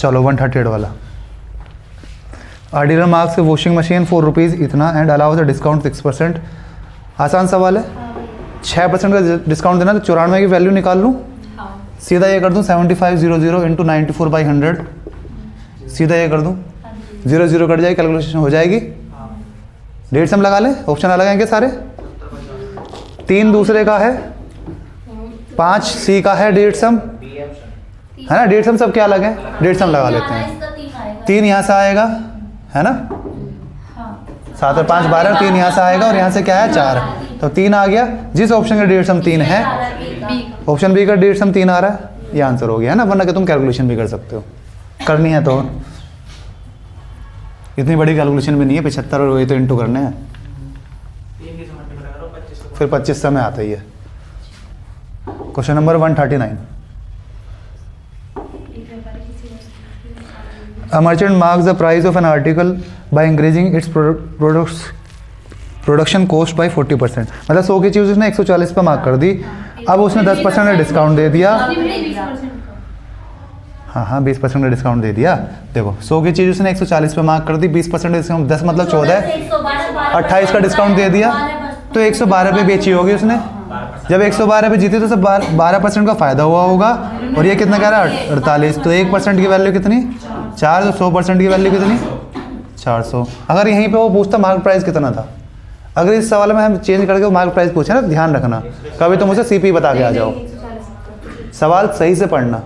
चलो 138 वाला। Dealer marks washing machine 4 rupees इतना एंड अलाउज अ डिस्काउंट 6%। आसान सवाल है। 6% का डिस्काउंट देना, तो 94 की वैल्यू निकाल लूँ। सीधा ये कर दूँ 7500 इंटू 94/100। सीधा ये कर दूँ, 0 0 कट जाएगी, कैलकुलेशन हो जाएगी। डेढ़ सम लगा लें, ऑप्शन अलग हैं क्या सारे? 3 दूसरे का है, 5 सी का है डेढ़ सम, है ना। डेढ़ सम सब क्या अलग है, डेढ़ सम लगा लेते हैं। 3 यहाँ से आएगा, है ना। 7 और 5 12, 3 यहाँ से आएगा और यहाँ से क्या है 4, तो 3 आ गया। जिस ऑप्शन का डेढ़ सम 3 है, ऑप्शन बी का डेढ़ सम 3 आ रहा है, ये आंसर हो गया, है ना। वरना कि तुम कैलकुलेशन भी कर सकते हो, करनी है तो। इतनी बड़ी कैलकुलेशन भी नहीं है, 75 और वही तो इंटू करने हैं, फिर 25 में आता ही है। Question number 139। A merchant marks the price of an article by increasing its production cost by 40%। मतलब 100 की चीज़ उसने 140 पे मार्क कर दी, अब उसने 10% का डिस्काउंट दे दिया। हाँ 20% का डिस्काउंट दे दिया। देखो 100 की चीज़ उसने 140 पे मार्क कर दी, 20% डिस्काउंट, 10 मतलब 14 है, 28 का डिस्काउंट दे दिया, तो 112 पे बेची होगी उसने। जब 112 पे जीती तो सब 12% का फ़ायदा हुआ होगा, और ये कितना कह रहा है 48, तो 1% की वैल्यू कितनी 4, तो 100% की वैल्यू कितनी 400। अगर यहीं पे वो पूछता मार्केट प्राइस कितना था, अगर इस सवाल में हम चेंज करके मार्केट प्राइस पूछे ना, तो ध्यान रखना कभी तो मुझे सीपी बता के आ जाओ, सवाल सही से पढ़ना,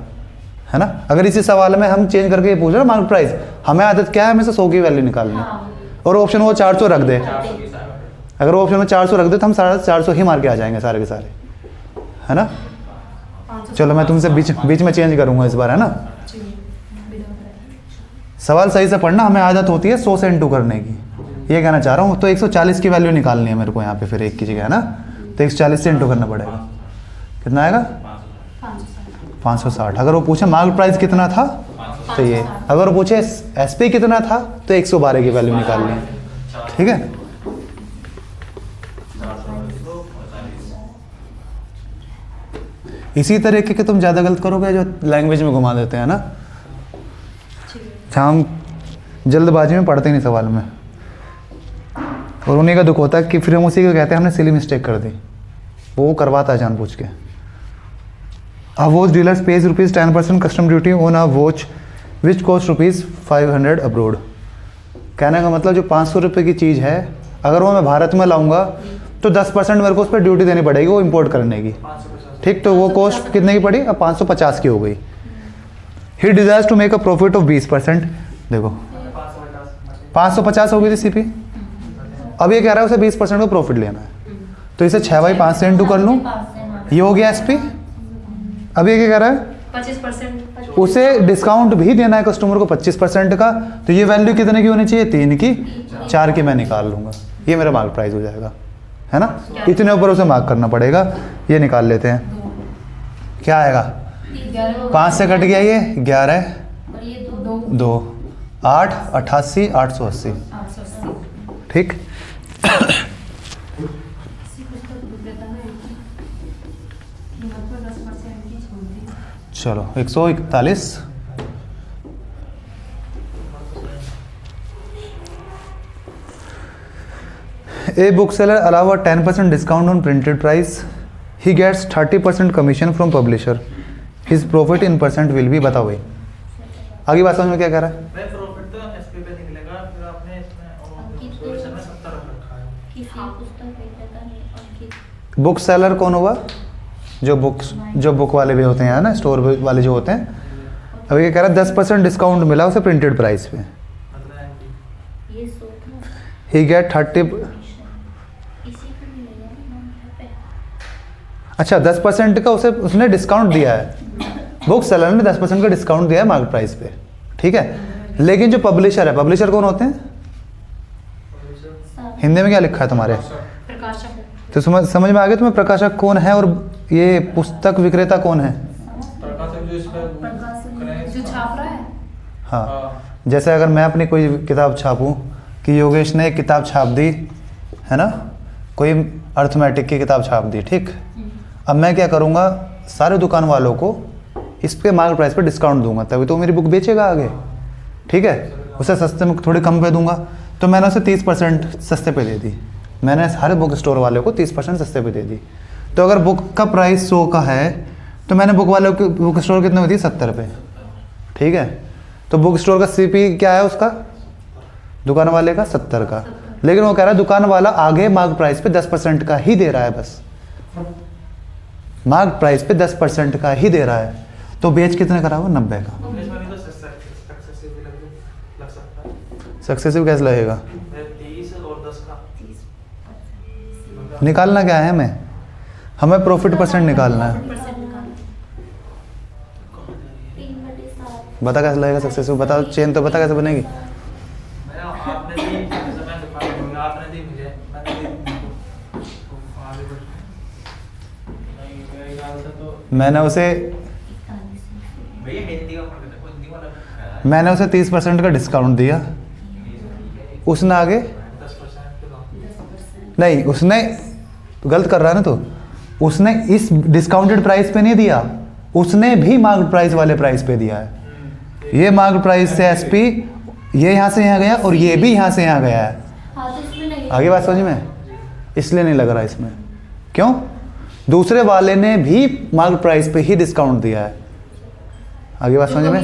है ना। अगर इसी सवाल में हम चेंज करके पूछ रहे ना मार्केट प्राइस, हमें आदत क्या है, हमें से 100 की वैल्यू निकालनी, और ऑप्शन वो 400 रख दे। अगर वो ऑप्शन में 400 रख दे तो हम 450 ही मार के आ जाएंगे सारे के सारे, है ना। चलो मैं तुमसे बीच में चेंज करूंगा इस बार, है ना। सवाल सही से पढ़ना, हमें आदत होती है 100 से इंटू करने की, ये कहना चाह रहा हूँ। तो 140 की वैल्यू निकालनी है मेरे को यहाँ पे, फिर एक की जगह, है ना। तो 140 से इंटू करना पड़ेगा, कितना आएगा 560। अगर वो पूछे मार्केट प्राइस कितना था तो ये, अगर वो पूछे एसपी कितना था तो 112 की वैल्यू निकालनी है, ठीक है। इसी तरीके के तुम ज़्यादा गलत करोगे जो लैंग्वेज में घुमा देते हैं ना, हम जल्दबाजी में पढ़ते नहीं सवाल में, और उन्हीं का दुख होता है कि फिर हम उसी को कहते हैं हमने सिली मिस्टेक कर दी, वो करवाता है जानबूझ के। A watch dealers page ₹10% custom duty on a watch which cost ₹500 abroad. कहने का मतलब जो 500 रुपये की चीज़ है, अगर वो मैं भारत में लाऊंगा तो 10% मेरे को उस पर ड्यूटी देनी पड़ेगी वो इंपोर्ट करने की, ठीक। तो वो कॉस्ट कितने की पड़ी, अब 550 की हो गई। He desires to make a profit of 20%। देखो 550 हो गई थी सीपी, अब ये कह रहा है उसे 20% का प्रॉफिट लेना है, तो इसे 6/5 से इंटू कर लूँ, ये हो गया एसपी। अब ये क्या कह रहा है 25%, उसे डिस्काउंट भी देना है कस्टमर को 25% का, तो ये वैल्यू कितने की होनी चाहिए 3 की, 4 की मैं निकाल लूँगा, ये मेरा मार्क प्राइस हो जाएगा, है ना। इतने ऊपर उसे मार्क करना पड़ेगा, ये निकाल लेते हैं। क्या आएगा 5 से कट गया ये 11 2 8 88 880, ठीक। चलो 141। A bookseller allow a 10% discount on printed price. He gets 30% commission from publisher. His profit in percent will be, बताओ भाई आगे बात समझ में क्या कह रहा है। प्रॉफिट तो एसपी पे निकलेगा, फिर आपने इसमें सोल्यूशन में 70 रखा है। बुक सेलर कौन हुआ, जो बुक वाले भी होते हैं ना, स्टोर वाले जो होते हैं। अब ये कह रहा है 10% डिस्काउंट मिला उसे प्रिंटेड प्राइस पे, ही गेट 30। अच्छा 10% का उसने डिस्काउंट दिया है, बुक सेलर ने 10% का डिस्काउंट दिया है मार्केट प्राइस पे, ठीक है। लेकिन जो पब्लिशर है, पब्लिशर कौन होते हैं, हिंदी में क्या लिखा है तुम्हारे, तो समझ में आ गया तुम्हें प्रकाशक कौन है और ये पुस्तक विक्रेता कौन है। जो छाप रहा है। हाँ, जैसे अगर मैं अपनी कोई किताब छापूं कि योगेश ने एक किताब छाप दी, है ना, कोई अर्थमेटिक की किताब छाप दी, ठीक। अब मैं क्या करूँगा, सारे दुकान वालों को इस पे मार्केट प्राइस पे डिस्काउंट दूंगा, तभी तो मेरी बुक बेचेगा आगे। ठीक है, उसे सस्ते में थोड़ी कम पे दूंगा। तो मैंने उसे 30% सस्ते पे दे दी, मैंने सारे बुक स्टोर वाले को 30% सस्ते पे दे दी। तो अगर बुक का प्राइस 100 का है तो मैंने बुक वाले को बुक स्टोर कितने में दी, 70 पे। ठीक है, तो बुक स्टोर का CP क्या है उसका, दुकान वाले का 70 का, लेकिन वो कह रहा है दुकान वाला आगे मार्केट प्राइस पे 10% का ही दे रहा है, बस मार्केट प्राइस पे 10% का ही दे रहा है। तो बेच कितने करा वो, 90 का। इसमें भी तो सक्सेसिव भी लग सकता है। सक्सेसिव कैसे लगेगा, 30 और 10 का निकालना क्या है हमें प्रॉफिट परसेंट निकालना है। बता कैसे लगेगा सक्सेसिव, बता, चेन तो बता कैसे बनेगी। आपने दी, जैसे मैं दुकान दूंगा, आपने दी मुझे, मैंने दी तुमको, तो आगे बढ़ नहीं मेरे ख्याल से तो मैंने उसे भैया हिंदी का फर्क है, कोई हिंदी वाला है। मैंने उसे 30% का डिस्काउंट दिया, उसने आगे 10% के दाम नहीं, उसने गलत कर रहा है ना, तो उसने इस डिस्काउंटेड प्राइस पे नहीं दिया, उसने भी मार्केट प्राइस वाले प्राइस पे दिया है। ये मार्केट प्राइस से SP ये यहाँ से यहाँ गया और ये भी यहाँ से यहाँ गया है। आगे बात समझ में, इसलिए नहीं लग रहा इसमें। क्यों, दूसरे वाले ने भी मार्केट प्राइस पे ही डिस्काउंट दिया है। आगे बात समझ में,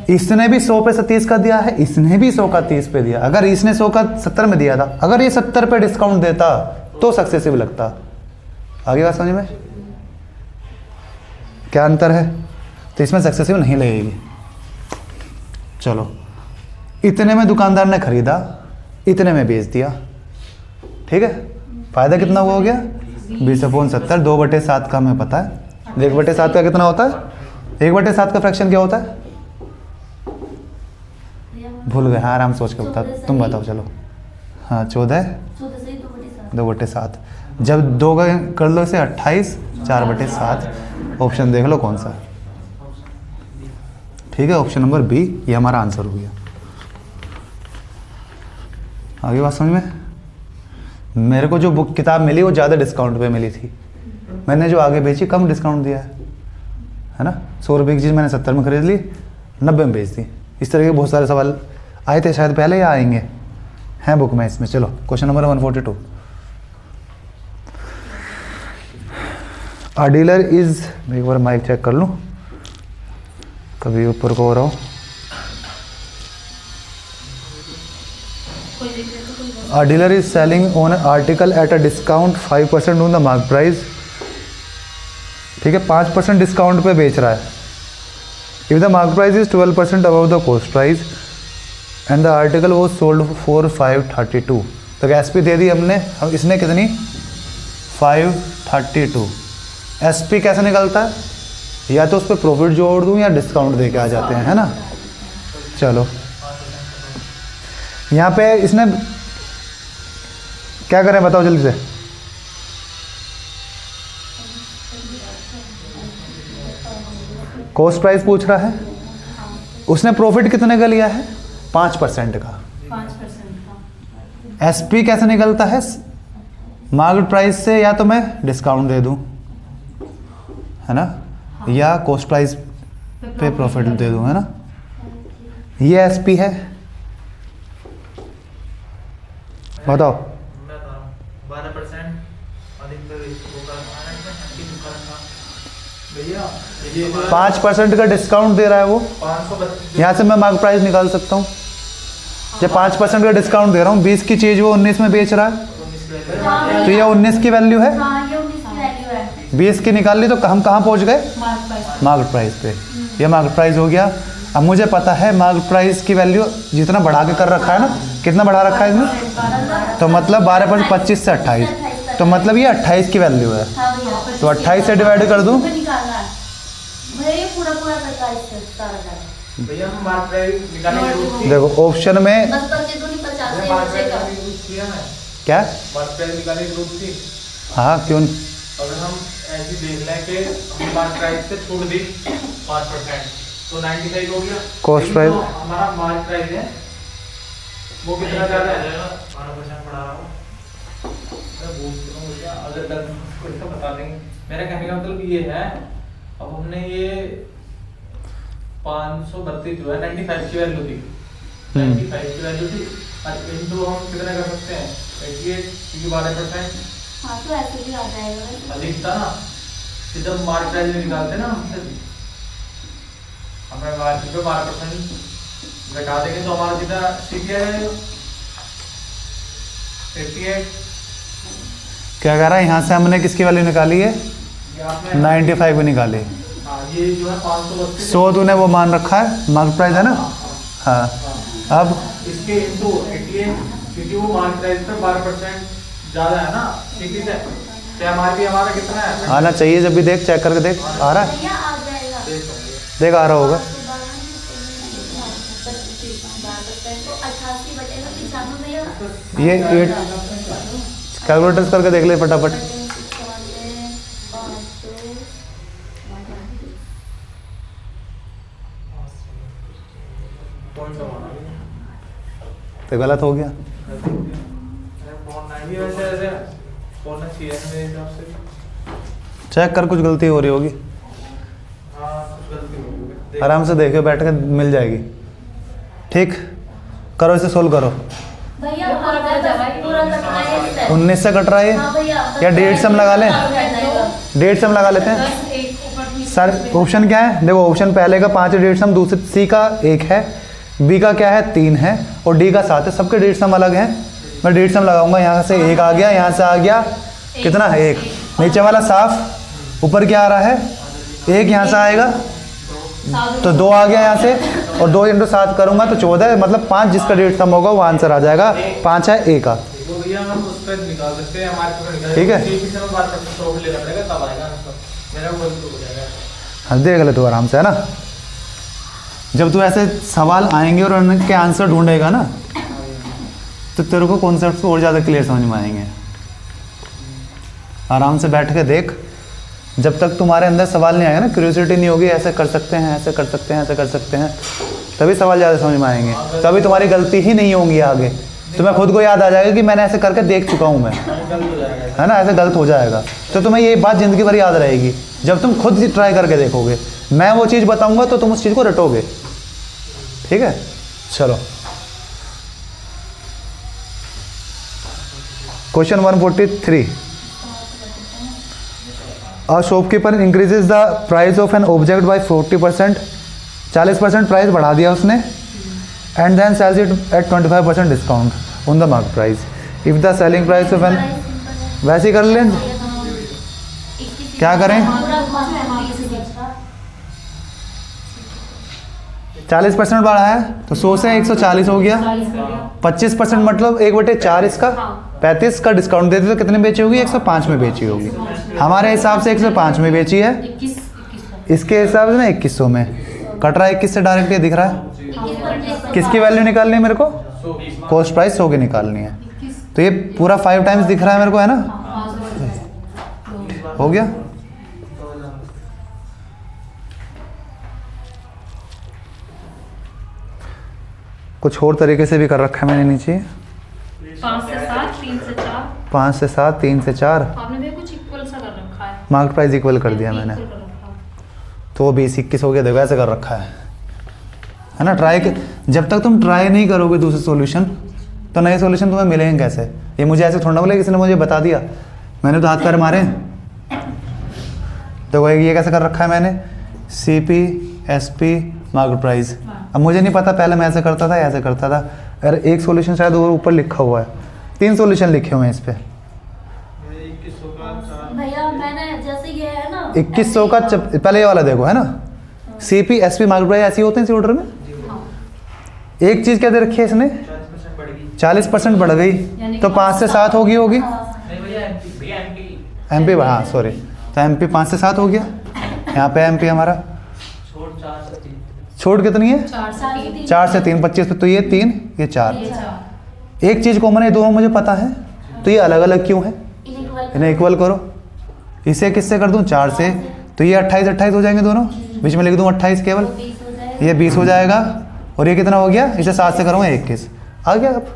इसने भी 100 पे 30 का दिया है, इसने भी 100 का 30 पे दिया। अगर इसने 100 का 70 में दिया था, अगर ये 70 पे डिस्काउंट देता तो सक्सेसिव लगता। आगे बात समझ में, क्या अंतर है, तो इसमें सक्सेसिव नहीं लगेगी। चलो, इतने में दुकानदार ने खरीदा, इतने में बेच दिया। ठीक है, फायदा कितना हुआ हो गया, 20/70, 2/7 का हमें पता है। 1/7 का कितना होता है, 1/7 का फ्रैक्शन क्या होता है, भूल गए, हाँ आराम सोच के बता, तुम बताओ चलो। हाँ 14 2/7, जब 2 का कर लो इसे 28, 4/7, ऑप्शन देख लो कौन सा। ठीक है, ऑप्शन नंबर B ये हमारा आंसर हो गया। आगे बात समझ में, मेरे को जो बुक किताब मिली वो ज़्यादा डिस्काउंट पे मिली थी, मैंने जो आगे बेची कम डिस्काउंट दिया है ना। 100 रुपये की चीज़ मैंने 70 में खरीद ली, 90 में बेच दी। इस तरह के बहुत सारे सवाल आए थे, शायद पहले या आएंगे, हैं बुक में इसमें। चलो question number 142, a dealer is, एक बार माइक चेक कर लूँ, कभी ऊपर को हो रहा हूँ। A dealer is selling on an article at a discount 5% on the market price। ठीक है, 5% डिस्काउंट पे बेच रहा है। If the market price is 12% above the cost price and the article was sold for 532, तो SP दे दी हमने, हम इसने कितनी 532। SP कैसे निकलता है, या तो उस पर प्रॉफिट जोड़ दूं या डिस्काउंट दे के आ जाते हैं, है ना। चलो यहाँ पे इसने क्या करें बताओ जल्दी से, कॉस्ट प्राइस पूछ रहा है, उसने प्रॉफिट कितने का लिया है, 5% का। 5% SP कैसे निकलता है, मार्केट प्राइस से या तो मैं डिस्काउंट दे दूं, है ना, या कॉस्ट प्राइस पे प्रॉफिट दे दूं, है ना। ये SP है, बताओ। 12% अधिकतर भैया 5% का डिस्काउंट दे रहा है वो, 532 यहाँ से मैं मार्केट प्राइस निकाल सकता हूँ। जब 5% का डिस्काउंट दे रहा हूँ, 20 की चीज़ वो 19 में बेच रहा है, तो ये 19 की वैल्यू है, 20 की निकाल ली, तो हम कहाँ पहुँच गए, मार्केट प्राइस पे। ये मार्केट प्राइस हो गया। अब मुझे पता है मार्केट प्राइस की वैल्यू जितना बढ़ा के कर रखा है ना, कितना बढ़ा रखा है इसमें, तो मतलब 12% 25 से 28, तो मतलब ये 28 की वैल्यू है, तो 28 से डिवाइड कर दूं, भैया हम मार्केट प्राइस निकालने की जरूरत थी। देखो ऑप्शन में मार्केट प्राइस निकालने की जरूरत थी हमें, क्या, मार्केट प्राइस निकालने की जरूरत थी। हाँ क्यों, अगर हम ऐसे देख लें कि हम मार्केट प्राइस से छूट दी 5%, तो 95 हो गया। कॉस्ट प्राइस हमारा मार्केट प्राइस है वो कितना ज़्यादा है, 12% बढ़ा रहा हूँ। मैं बोल रहा हूँ अगर कुछ तो बता देंगे। मेरा कहने का मतलब ये है अब हमने ये 532 जो है 95 की वैल्यू थी, 95 की वैल्यू थी, और इनटू हम कितना कर सकते हैं 88 क्योंकि 12%। हाँ तो ऐसे भी आ जाएगा अधिक था ना, सीधा मार्क प्राइस में निकालते ना हमसे, हमें मार्जिन पे 12% घटा देंगे तो हमारा कितना सीपी आ जाएगा 88। क्या कह रहा है, यहाँ से हमने किसकी वैल्यू निकाली है, ये आपने 95 की निकाली। हाँ, ये जो है 532 100 तूने वो मान रखा है, मार्क प्राइस है ना। हाँ अब इसके इनटू 88 क्योंकि वो मार्क प्राइस पे 12% ज्यादा है ना सीपी से, तो एमआरपी हमारा कितना है आना चाहिए, जब भी देख चेक करके देख आ रहा है, भैया आ जाएगा देख आ रहा होगा। तो 88 बटेगा 95 भैया। ये 8 कैलकुलेटर्स करके देख ले फटाफट। तो गलत हो गया। चेक कर, कुछ गलती हो रही होगी, आराम से देखो बैठ के मिल जाएगी। ठीक करो, इसे सोल्व करो। भैया पूरा कटना है इससे। 19 से कट रहा है हाँ भैया या डेढ़ से हम लगा लें, डेढ़ से हम लगा लेते हैं। 10 एक ऊपर नीचे सर ऑप्शन क्या है, देखो ऑप्शन पहले का 5 डेढ़ सम, दूसरे सी का 1 है, बी का क्या है 3 है और डी का 7 है। सबके डेढ़ सम अलग हैं। मैं डेढ़ सम लगाऊंगा, यहाँ से 1 आ गया, यहाँ से आ गया कितना है 1, नीचे वाला साफ, ऊपर क्या आ रहा है 1, यहाँ से आएगा तो 2 आ गया यहाँ से, और 2 × 7 करूंगा तो 14, मतलब 5 जिसका डेढ़ सम होगा वो आंसर आ जाएगा। 5 है ए का। वो भैया हम उस पे निकाल सकते हैं, हमारे पे निकाल ठीक है। सीपी से हम बात करते हैं, तो लेना पड़ेगा तब आएगा आंसर, मेरा वो तो हो जाएगा। हाँ देख ले तू आराम से, है ना। जब तू ऐसे सवाल आएंगे और उनके आंसर ढूंढेगा ना तो तेरे को कॉन्सेप्ट और ज़्यादा क्लियर समझ में आएंगे। आराम से बैठ के देख, जब तक तुम्हारे अंदर सवाल नहीं आएगा ना, क्यूरियोसिटी नहीं होगी, ऐसे कर सकते हैं, ऐसे कर सकते हैं, ऐसे कर सकते हैं, तभी सवाल ज़्यादा समझ में आएंगे। तभी तुम्हारी गलती ही नहीं होंगी आगे, तुम्हें खुद को याद आ जाएगा कि मैंने ऐसे करके देख चुका हूँ मैं, गलत हो जाएगा। है ना, ऐसे गलत हो जाएगा। तो तुम्हें ये बात ज़िंदगी भर याद रहेगी जब तुम खुद ही ट्राई करके देखोगे। मैं वो चीज़ बताऊँगा तो तुम उस चीज़ को रटोगे। ठीक है, चलो question 143। A shopkeeper increases the price of an object by 40%, 40% price बढ़ा दिया उसने, and then sells it at 25% discount on the market price. If the selling price of an, वैसे ही कर लें, क्या करें, 40% बढ़ा है तो 100 से 140 हो गया, 25% मतलब 1/4 इसका, 35 का डिस्काउंट देते तो कितने बेची होगी, 105 में बेची होगी। हमारे हिसाब से 105 में बेची है, 21 इसके हिसाब से ना 2100 में कट रहा है। 21 से डायरेक्ट ये दिख रहा है। किसकी वैल्यू निकालनी है मेरे को, कॉस्ट प्राइस 100 की निकालनी है। तो ये पूरा 5 टाइम्स दिख रहा है मेरे को, है ना, हो गया। कुछ और तरीके से भी कर रखा है मैंने नीचे, 5 से 7 3 से 4 5 से 7 3 से 4, आपने भी कुछ इक्वल सा कर रखा है, मार्केट प्राइस इक्वल कर दिया मैंने, इक्वल कर रखा है। तो वो 20-21 हो गया। देखो ऐसे कर रखा है ना। जब तक तुम ट्राई नहीं करोगे दूसरे सॉल्यूशन तो नए सॉल्यूशन तुम्हें मिलेंगे कैसे। ये मुझे ऐसे थोड़ा बोले, किसी ने मुझे बता दिया, मैंने तो हाथ पैर मारे। तो ये कैसे कर रखा है मैंने, CP SP मार्केट प्राइस। अब मुझे नहीं पता, पहले मैं ऐसे करता था, ऐसे करता था। अरे एक सॉल्यूशन शायद और ऊपर लिखा हुआ है, 3 सॉल्यूशन लिखे हुए हैं इस पे। भैया मैंने जैसे ये है ना 2100 का पहले ये वाला देखो, है ना, CP SP मार्केट प्राइस ऐसे होते हैं इसी ऑर्डर में। एक चीज़ क्या दे रखी है इसने, 40% बढ़ गई, तो 5 से 7 होगी नहीं भैया MP MP, हाँ सॉरी, तो MP 5 से 7 हो गया। यहाँ पे MP हमारा छोड़ 4 से 3, छोड़ कितनी है, 4 से 3 4 से 3 25 पे, तो ये 3 ये 4। ये 4 एक चीज़ कॉमन है, दोनों मुझे पता है, तो ये अलग अलग क्यों है, इन्हें इक्वल करो। इसे किससे कर दूं, 4 से, तो ये 28 हो जाएंगे दोनों, बीच में लिख दूं 28 केवल, ये 20 हो जाएगा। और ये कितना हो गया, इसे 7 से करूँगा 21 आ गया। अब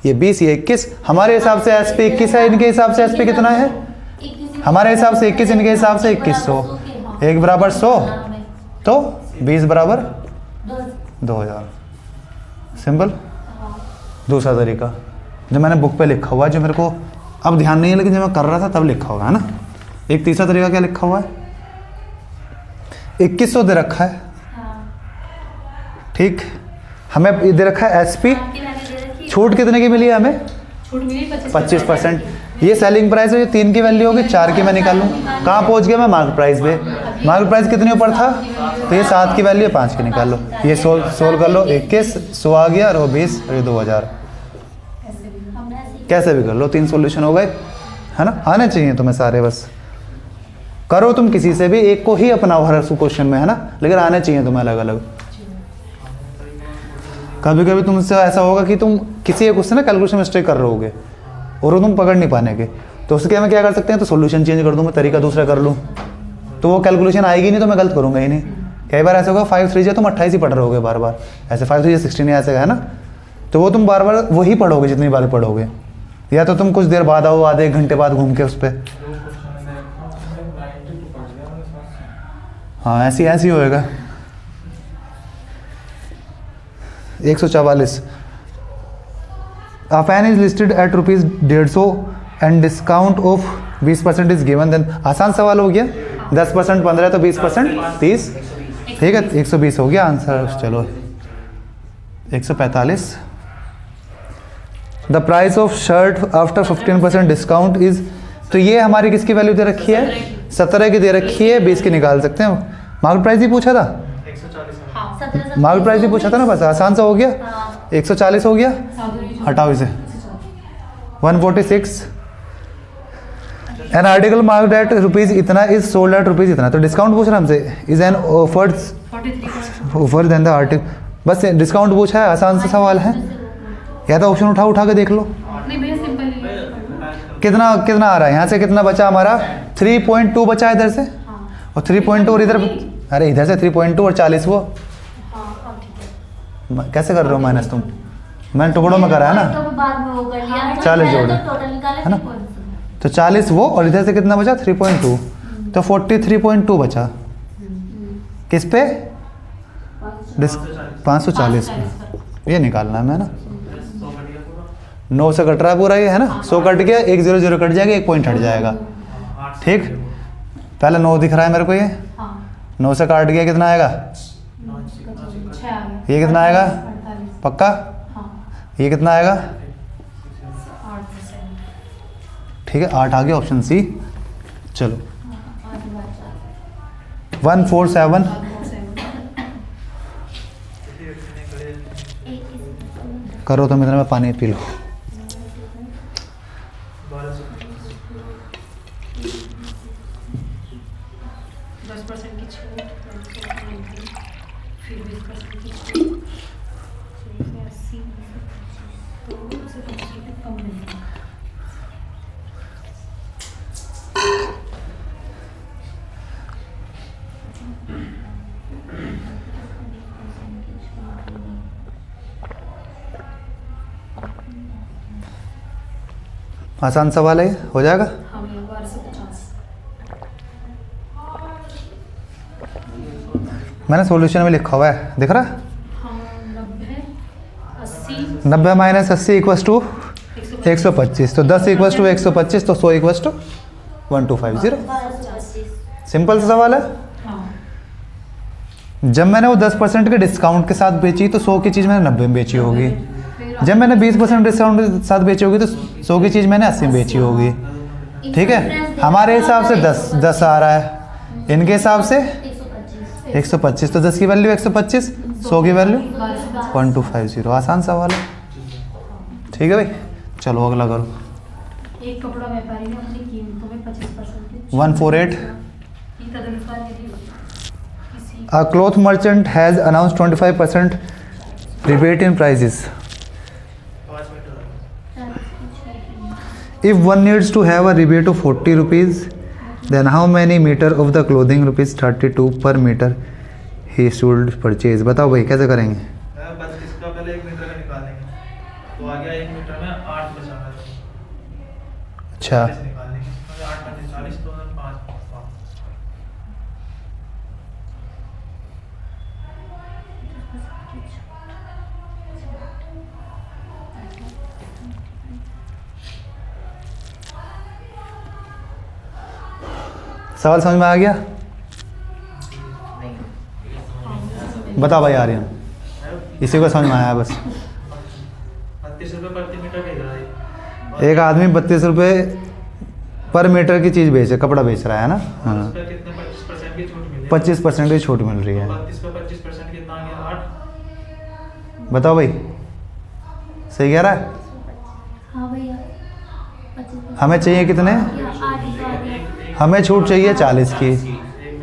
ये 20 ये 21, हमारे हिसाब से SP 21 है, इनके हिसाब से SP कितना है, हमारे हिसाब से 21, इनके हिसाब से 2100। 1 बराबर 100 हाँ, मैं तो 20 बराबर 2 2000। सिंपल। हाँ दूसरा तरीका जो मैंने बुक पे लिखा हुआ है, जो मेरे को अब ध्यान नहीं है, लेकिन जब मैं कर रहा था तब लिखा होगा, है ना। एक तीसरा तरीका क्या लिखा हुआ है, 2100 दे रखा है, हाँ ठीक। हमें ये दे रखा है एसपी, आपकी मैंने दे रखी है। छूट कितने की मिली है हमें, छूट मिली 25%। ये सेलिंग प्राइस है, ये 3 की वैल्यू होगी, 4 की मैं निकालूँ। कहाँ पहुँच गया मैं, मार्केट प्राइस पे। मार्केट प्राइस कितने ऊपर था, तो ये 7 की वैल्यू है, 5 की निकाल लो। ये सोल्व कर लो, 21 100 आ गया, और वो 20 और ये 2000। हमने ऐसे कैसे भी कर लो, 3 सॉल्यूशन हो गए, है ना। आने चाहिए तुम्हें सारे, बस करो तुम किसी से भी एक को ही अपनाओ हर क्वेश्चन में, है ना, लेकिन आने चाहिए तुम्हें अलग अलग। कभी कभी तुमसे ऐसा होगा कि तुम किसी एक उससे ना कैलकुलेशन मिस्टेक कर रहे होगे और वो तुम पकड़ नहीं पाने के, तो उसके में क्या कर सकते हैं, तो सॉल्यूशन चेंज कर दूँ, मैं तरीका दूसरा कर लूँ, तो वो कैलकुलेशन आएगी नहीं, तो मैं गलत करूँगा ही नहीं। कई बार ऐसा होगा 5 3 तुम 28 ही पढ़ रहे होगे बार बार, ऐसे 5 3 16 ऐसे, है ना, तो वो तुम बार बार वही पढ़ोगे जितनी बार पढ़ोगे, या तो तुम कुछ देर बाद आओ, आधे 1 घंटे बाद घूम के उस पर। हाँ ऐसी ऐसी होएगा। 144 A fan is listed at ₹150 and discount of 20% is given, then आसान सवाल हो गया। 10% 15 तो 20% 30, ठीक है, 120 हो गया आंसर। चलो 145 the price of shirt after 15% discount is, तो ये हमारी किसकी वैल्यू दे रखी है, 17 की दे रखी है, 20 की निकाल सकते हैं। मार्केट प्राइस ही पूछा था, 17 मार्केट प्राइस ही पूछा था ना, बस आसान सा हो गया। हाँ 140 हो गया, हटाओ इसे। 146 an article marked at rupees इतना इज सोल्ड एट रुपीज इतना, तो डिस्काउंट पूछ रहा हमसे, is an offer then the article, बस डिस्काउंट पूछा है, आसान सा सवाल है। या तो ऑप्शन उठा के देख लो नहीं भैया सिंपल ही कितना कितना आ रहा है, यहाँ से कितना बचा हमारा 3.2 बचा है इधर से, और 3.2 और इधर, अरे इधर से 3.2 और 40 वो हाँ ठीक है। कैसे कर रहे हो माइनस तुम, मैंने टुकड़ों में करा है ना, तो बाद में वो कर लिया, 40 जोड़, टोटल निकाले, है ना, तो 40 वो, और इधर से कितना बचा 3.2, तो 43.2 बचा किस पे, 540 पे। ये निकालना है मैं ना, 9 से कट रहा है पूरा ये, है ना, 100 कट गया, 1 0 0 कट जाएगा, 1 पॉइंट हट जाएगा, ठीक। पहले 9 दिख रहा है मेरे को, ये हाँ 9 से काट गया, कितना आएगा, 6 आ गया, ये कितना आएगा 48, पक्का, हाँ ये कितना आएगा, 8%, ठीक है 8 आ गया, ऑप्शन सी। चलो 147 करो, तो इतना में पानी पी लो। की छूट, फिर 20% की छूट, 80 तो उससे कम मिलेगा। आसान सवाल है, हो जाएगा। हाँ भैया 1250, मैंने सॉल्यूशन में लिखा हुआ है, दिख रहा है, हाँ 90 80 90 माइनस 80 इक्वस टू 125, तो 10 इक्वस टू 125, तो 100 इक्वस टू 1250। सिंपल सा सवाल है। हाँ जब मैंने वो 10% के डिस्काउंट के साथ बेची, तो 100 की चीज़ मैंने 90 में बेची होगी। जब मैंने 20% डिस्काउंट के साथ बेची होगी, तो 100 की चीज़ मैंने 80 में बेची होगी, ठीक है। हमारे हिसाब से 10 आ रहा है, इनके हिसाब से 125, तो 10 की वैल्यू 125, 100 की वैल्यू 1250। आसान सवाल है, ठीक है भाई। चलो अगला करो। एक कपड़ा व्यापारी ने अपनी कीमतों में 25% 148 की तदनुसार यदि किसी A cloth merchant has announced 25% rebate in prices. 5 minute If one needs to have a rebate of 40 rupees, then how many meter of the clothing rupees 32 per meter he should purchase? बताओ भाई कैसे करेंगे। बस इसका पहले 1 metre का निकालेंगे, तो आ गया 1 मीटर में 8 बचा है, अच्छा 40 निकालेंगे, 8 में 40 तो 5 सवाल समझ में आ गया? बता भाई आर्यन, इसी को समझ में आया बस। 32 रुपये प्रति मीटर भेज रहा है। एक आदमी 32 रुपये पर मीटर की चीज़ बेच कपड़ा बेच रहा है ना। हाँ, उस पर कितने 25% की छूट मिली? 25% की छूट मिल रही है। 32 पे 25% कितना आ गया? 8। बताओ भाई, सही कह रहा है? हाँ भैया 25 हमें चाहिए कितने? हमें छूट चाहिए 40 की,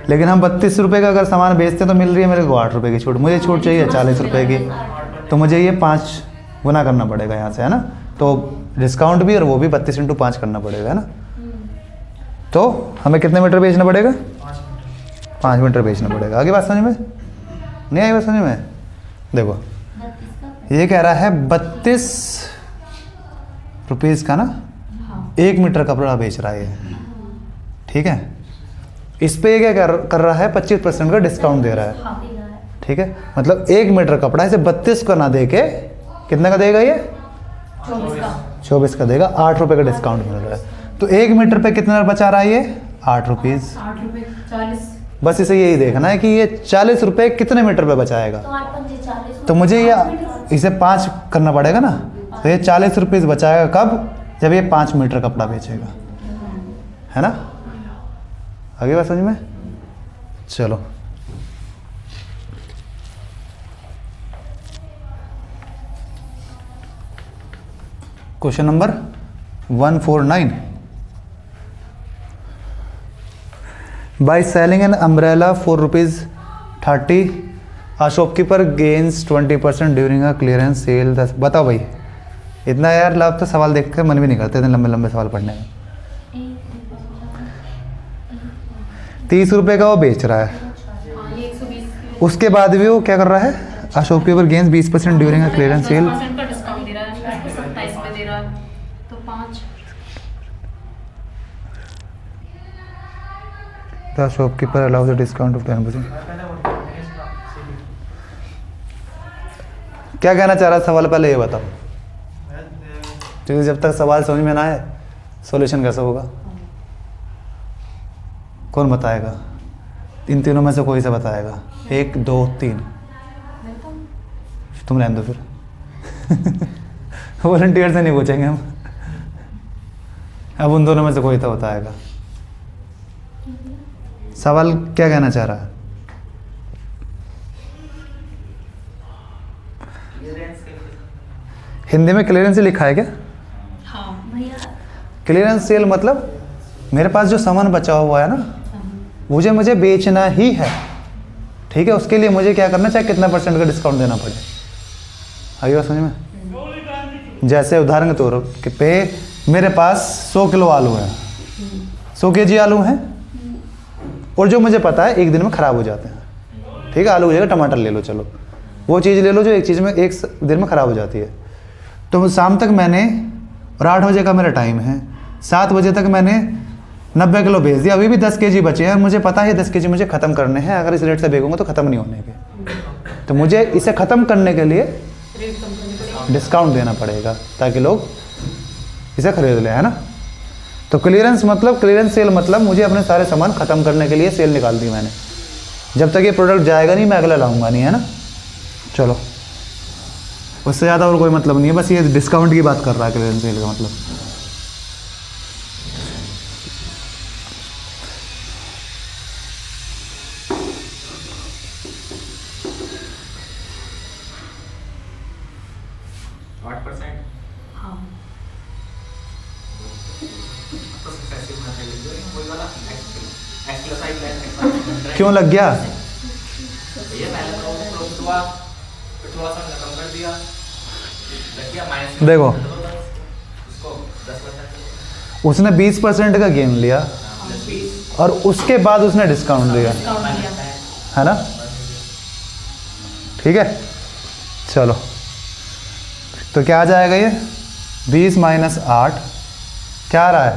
लेकिन हम 32 रुपये का अगर सामान बेचते हैं तो मिल रही है मेरे को 8 रुपये की छूट। मुझे छूट चाहिए 40 रुपये की, तो मुझे ये 5 गुना करना पड़ेगा यहाँ से, है ना। तो डिस्काउंट भी और वो भी 32 × 5 करना पड़ेगा, है ना। तो हमें कितने मीटर बेचना पड़ेगा? 5 मीटर बेचना पड़ेगा। आगे बात समझ में नहीं आई? बात समझ में? देखो ये कह रहा है 32 रुपीज़ का ना 1 मीटर कपड़ा बेच रहा है ये, ठीक है। इस पे ये क्या कर रहा है? 25% का डिस्काउंट दे रहा है, ठीक है। मतलब 1 मीटर कपड़ा इसे 32 का ना दे के कितने का देगा ये? 24 का देगा। 8 रुपये का डिस्काउंट मिल रहा है। तो 1 मीटर पे कितना बचा रहा है ये? 8 रुपीज़। 8 रुपये 40। बस इसे यही देखना है कि ये 40 रुपये कितने मीटर पे बचाएगा। तो 8 पंजे 40। तो मुझे ये इसे 5 करना पड़ेगा ना। तो ये 40 रुपीज़ बचाएगा कब? जब ये 5 मीटर कपड़ा बेचेगा, है ना। आगे बात समझ में? चलो question number 149। By selling an umbrella for ₹30, a shopkeeper gains 20% during a clearance sale. 10। बताओ भाई, इतना यार लाभ तो सवाल देख कर मन भी नहीं करते इतने लंबे लंबे सवाल पढ़ने में। 30 रुपये का वो बेच रहा है, हाँ ये 120 उसके बाद भी वो क्या कर रहा है? A shopkeeper gains 20% during a clearance sale. 10% का डिस्काउंट दे रहा है, उसको 27 में दे रहा है, तो 5। The shopkeeper allows a discount of 10%। क्या कहना चाह रहा है सवाल? पहले ये बताओ, क्योंकि जब तक सवाल समझ में ना आए सॉल्यूशन कैसे होगा? कौन बताएगा? इन तीनों में से कोई से बताएगा? 1 2 3। तुम रहने दो फिर। वॉलंटियर से नहीं पूछेंगे हम। अब उन दोनों में से कोई तो बताएगा। सवाल क्या कहना चाह रहा है? हिंदी में क्लियरेंस लिखा है क्या? हाँ भैया क्लियरेंस सेल मतलब मेरे पास जो सामान बचा हुआ है ना, मुझे बेचना ही है, ठीक है। उसके लिए मुझे क्या करना, चाहे कितना % का डिस्काउंट देना पड़े। आगे बात समझ में? जैसे उदाहरण के तौर पे मेरे पास 100 किलो आलू है, 100 kg आलू हैं, और जो मुझे पता है 1 दिन में ख़राब हो जाते हैं, ठीक है। आलू हो जाएगा, टमाटर ले लो, चलो वो चीज़ ले लो जो एक चीज़ में 1 दिन में ख़राब हो जाती है। तो शाम तक मैंने, और 8 बजे का मेरा टाइम है, 7 बजे तक मैंने 90 किलो भेज दिया, अभी भी 10 kg बचे हैं। मुझे पता है 10 kg मुझे ख़त्म करने हैं, अगर इस रेट से बेचूंगा तो ख़त्म नहीं होने के। तो मुझे इसे ख़त्म करने के लिए डिस्काउंट देना पड़ेगा ताकि लोग इसे खरीद लें, है ना। तो क्लियरेंस मतलब, क्लियरेंस सेल मतलब मुझे अपने सारे सामान ख़त्म करने के लिए सेल निकाल दी मैंने। जब तक ये प्रोडक्ट जाएगा नहीं मैं अगला लाऊंगा नहीं, है ना। चलो उससे ज़्यादा और कोई मतलब नहीं है, बस ये डिस्काउंट की बात कर रहा है क्लियरेंस सेल का मतलब। हाँ क्यों लग गया? देखो उसने 20% का गेम लिया और उसके बाद उसने डिस्काउंट दिया, है ना। ठीक है, चलो तो क्या आ जाएगा ये 20 - 8 क्या आ रहा है?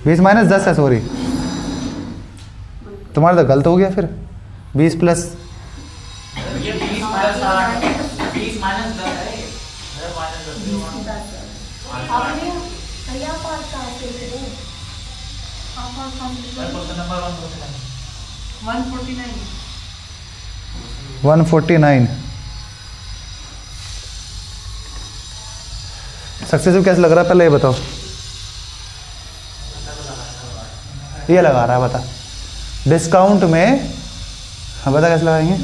20 - 10 है, सॉरी तुम्हारा तो गलत हो गया फिर। 20 प्लस ये 20 + 8 20 - 10 है। आपने भैया 5 कहाँ से थे? आप और कौन से मैं क्वेश्चन नंबर 149 149 149 सक्सेसिव कैसे लग रहा है पहले ये बताओ। ये लगा रहा है, बता डिस्काउंट में। हाँ बता कैसे लगाएंगे।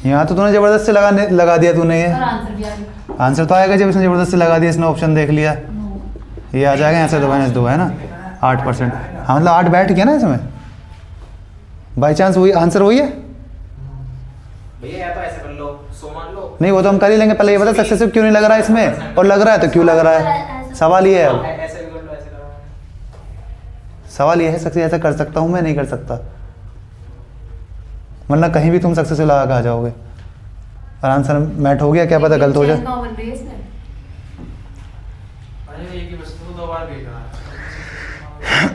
यहाँ तो तूने जबरदस्त से लगा दिया तूने ये। और आंसर भी आ गया। आंसर तो आएगा जब इसने जबरदस्त से लगा दिया, इसने ऑप्शन देख लिया। ये आ जाएगा यहाँ से 2 है ना 8%। हाँ मतलब 8 बैठ गया ना इसमें, बाई चांस वही आंसर वही है। भैया या तो ऐसे कर लो 100 मान लो। नहीं वो तो हम कर ही लेंगे, पहले ये बता सक्सेसिव क्यों नहीं लग रहा है इसमें, और लग रहा है तो क्यों लग रहा है। सवाल ये है, अब ऐसे भी कर लो, ऐसे करो। सवाल ये है सक्सेस ऐसा कर सकता हूँ मैं, नहीं कर सकता, वरना कहीं भी तुम सक्सेसिव लगा के आ जाओगे और आंसर मैच हो गया, क्या पता गलत हो जाए। कॉमन बेस है। अरे एक ही वस्तु को 2 बार भेज रहा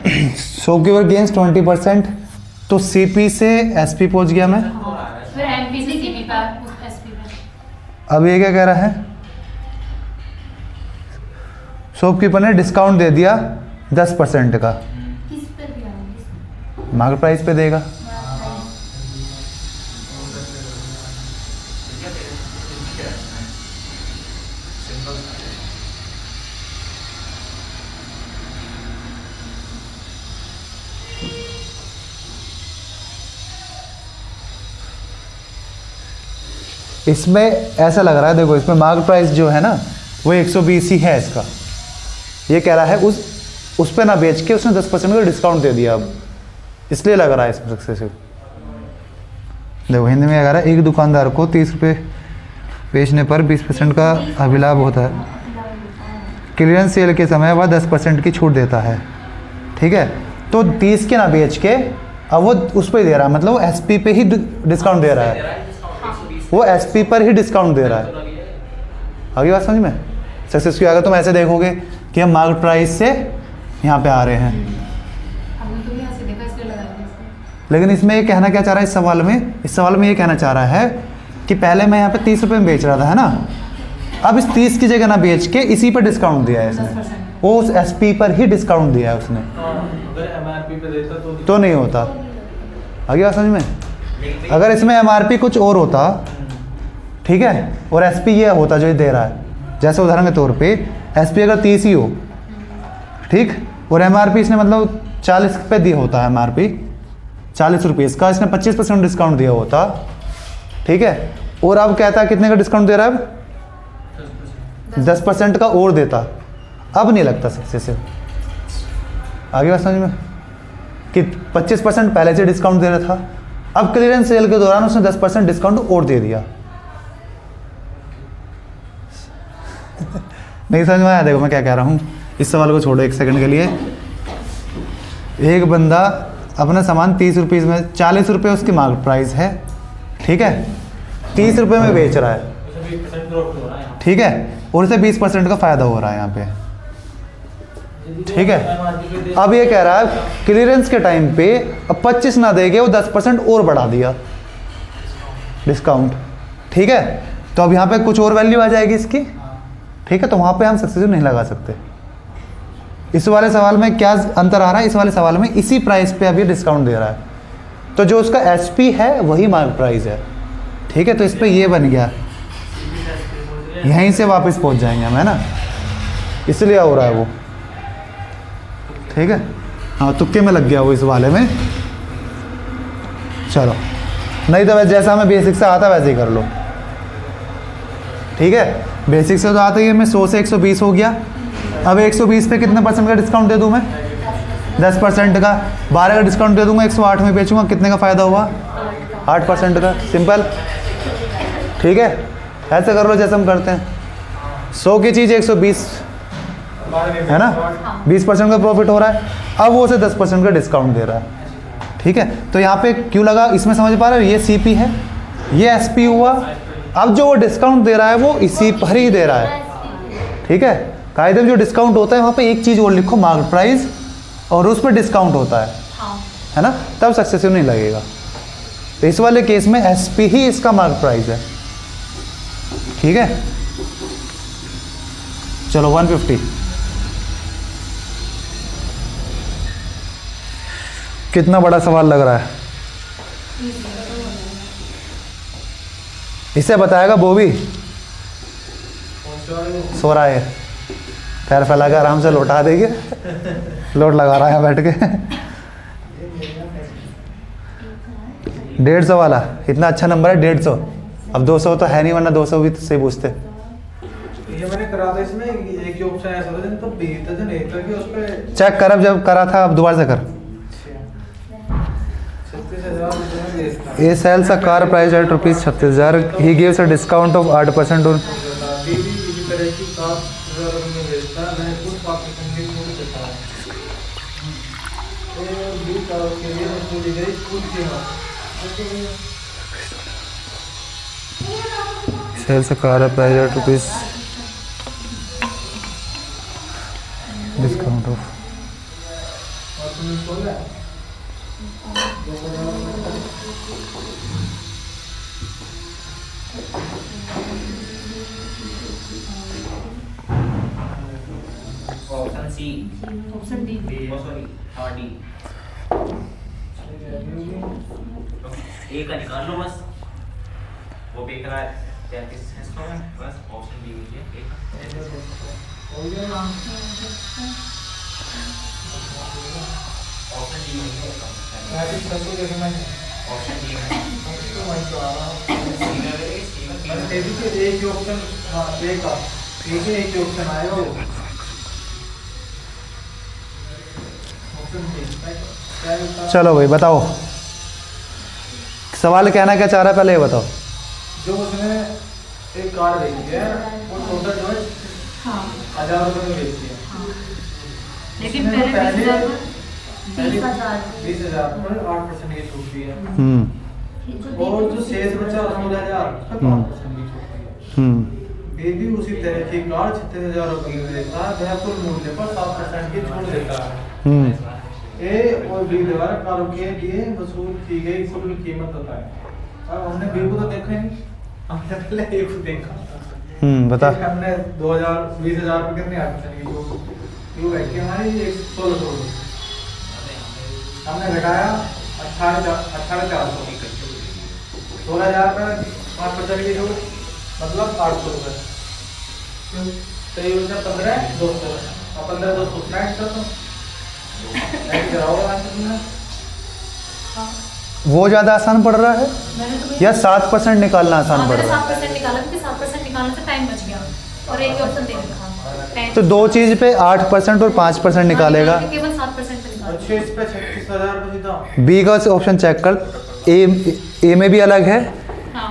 है। शॉपकीपर गेन्स 20%, तो सीपी से एसपी पहुंच गया मैं। फिर एमपी से सीपी पर उस एसपी पर। अब ये क्या कह रहा है, शॉपकीपर ने डिस्काउंट दे दिया 10% का, किस पर दिया है? मार्केट प्राइस पे देगा। इसमें ऐसा लग रहा है, देखो इसमें मार्केट प्राइस जो है ना वो 120 ही है इसका। ये कह रहा है उस पे ना बेच के उसने 10% का डिस्काउंट दे दिया, अब इसलिए लग रहा है इसमें सक्सेसिव। देखो हिंदी में कह रहा है एक दुकानदार को 30 रुपये बेचने पर 20% का अभिलाभ होता है, क्लियरेंस सेल के समय वह 10% की छूट देता है। ठीक है, तो 30 के ना बेच के अब वो उस पर ही दे रहा है, मतलब वो एसपी पे ही डिस्काउंट दे रहा है, वो एसपी पर ही डिस्काउंट दे रहा है। आगे बात समझ में। सक्सेस की अगर तुम ऐसे देखोगे कि हम मार्केट प्राइस से यहाँ पे आ रहे हैं, हमने तो यहाँ से देखा इसलिए लगा दिया इसको। लेकिन इसमें ये कहना क्या चाह रहा है इस सवाल में ये कहना चाह रहा है कि पहले मैं यहाँ पे 30 रुपये में बेच रहा था, है ना, अब इस 30 की जगह ना बेच के इसी पर डिस्काउंट दिया है इसने, 10%। वो उस एसपी पर ही डिस्काउंट दिया है उसने, अगर एमआरपी पे देता तो नहीं होता। आगे बात समझ में। अगर इसमें एमआरपी कुछ और होता, ठीक है, और एसपी ये होता जो ये दे रहा है, जैसे उदाहरण के तौर पे एसपी अगर 30 ही हो, ठीक, और एमआरपी इसने मतलब 40 पे दिया होता है, एमआरपी 40 रुपये इसका, इसने 25% डिस्काउंट दिया होता, ठीक है, और अब कहता है कितने का डिस्काउंट दे रहा है, अब 10% का और देता, अब नहीं लगता सक्सेसिव। आगे बात समझ में कि 25% पहले से डिस्काउंट दे रहा था, अब क्लियरेंस सेल के दौरान उसने 10% डिस्काउंट और दे दिया। नहीं समझ में आया। देखो मैं क्या कह रहा हूँ, इस सवाल को छोड़ो एक सेकंड के लिए। एक बंदा अपना सामान 30 रुपये में, 40 रुपये उसकी मार्केट प्राइस है, ठीक है, 30 रुपये में बेच रहा है, 20% ड्रॉप हो रहा है, ठीक है, और उसे 20% का फायदा हो रहा है यहाँ पे, ठीक है। अब ये कह रहा है क्लियरेंस के टाइम पे अब 25 ना देके वो 10% और बढ़ा दिया डिस्काउंट, ठीक है, तो अब यहाँ पे कुछ और वैल्यू आ जाएगी इसकी, ठीक है, तो वहाँ पे हम सक्सेसिव नहीं लगा सकते। इस वाले सवाल में क्या अंतर आ रहा है, इस वाले सवाल में इसी प्राइस पे अभी डिस्काउंट दे रहा है, तो जो उसका एसपी है वही मार्केट प्राइस है, ठीक है, तो इस पे ये बन गया, यहीं से वापस पहुँच जाएंगे हम, है ना, इसलिए हो रहा है वो, ठीक है। हाँ तुक्के में लग गया वो इस वाले में। चलो, नहीं तो वैसे जैसा हमें बेसिक से आता वैसे ही कर लो, ठीक है, बेसिक से तो आता ही है। मैं 100 से 120 हो गया, अब 120 पे कितने % का डिस्काउंट दे दूँ मैं, 10% का, 12 का डिस्काउंट दे दूँगा, 108 में बेचूंगा, कितने का फ़ायदा हुआ, 8% का, सिंपल, ठीक है। ऐसे कर लो जैसे हम करते हैं, 100 की चीज़ 120 है ना, 20% का प्रॉफिट हो रहा है, अब वो उसे 10% का डिस्काउंट दे रहा है, ठीक है। तो यहाँ पे क्यों लगा, इसमें समझ पा रहे हो, ये सीपी है, ये एसपी हुआ, अब जो वो डिस्काउंट दे रहा है वो इसी पर ही दे रहा है, ठीक है। कायदे में जो डिस्काउंट होता है वहाँ पे एक चीज़ और लिखो, मार्केट प्राइस, और उस पर डिस्काउंट होता है ना, तब सक्सेसिव नहीं लगेगा। तो इस वाले केस में SP ही इसका मार्क प्राइस है, ठीक है। चलो 150, कितना बड़ा सवाल लग रहा है। इसे बताएगा बॉबी, सो रहा है, पैर फैला के आराम से लौटा देगी, लोट लगा रहा है बैठ के। 150 वाला इतना अच्छा नंबर है 150। अब 200 तो है नहीं, वरना 200 भी से पूछते। ये मैंने करा था इसमें एक ही ऑप्शन ऐसा था तो बी था जो नहीं था कि उस पे चेक कर, अब जब करा था अब दोबारा से कर। 36,000 a sells a car price at ₹36,000, he gives a discount of 8% on. किसी तरह की कार 1000 में बेचता है, मैं कुछ पाकिस्तान की पूरी देता हूं। ये बी कार के लिए पूरी गई कुल कीमत sells a car price at rupees discount off. और तुमने बोला option C, option D. Sorry हाँ डी। ए का निकाल लो बस, वो बेकार 33 है बस, ऑप्शन डी लीजिए ए का। ऑप्शन डी में ऑप्शन डी में एक ही ऑप्शन एक का एक ही ऑप्शन आएगा वो ऑप्शन चलो भाई बताओ, सवाल कहना क्या चाह रहा है पहले ये बताओ। जो उसने एक कार बेची है वो टोटल जो है हाँ 1000 रुपए में बेची है, लेकिन उसने पहले पहले 20,000 20,000 पर 8% की छूट दी है, और जो शेष बचा 16,000 पर 5% की छूट दी है। बेबी उसी तरह की कार 36,000 रुपए में देता है, वह कुल मूल्य पर 7% की छूट देता है। ए और बी द्वारा कारों के लिए वसूल की गई कुल कीमत होता है। अब हमने बी को तो देखा ही नहीं, हमने पहले ए को देखा। बता। हमने 20,000 रुपए कितने 8% की छूट क्यों है कि हमारी 1600 रुपए हमने घटाया 18,400, 16,000 पे 5% की छूट मतलब 800 रुपए, तो ये हो गया 15,200 और 15,200 स्नैक्स कर दो वो ज़्यादा आसान पड़ रहा है मैंने तो या 7% निकालना आसान पड़ मैंने रहा है? 7% निकाला, क्योंकि 7% निकालने से टाइम बच गया और एक ऑप्शन दे रखा। तो दो चीज़ पे 8% और 5% निकालेगा। केवल 7% निकाला। अच्छे इस पे 36,000 रुपए जीता। बी का ऑप्शन चेक कर, ए में भी अलग है, हाँ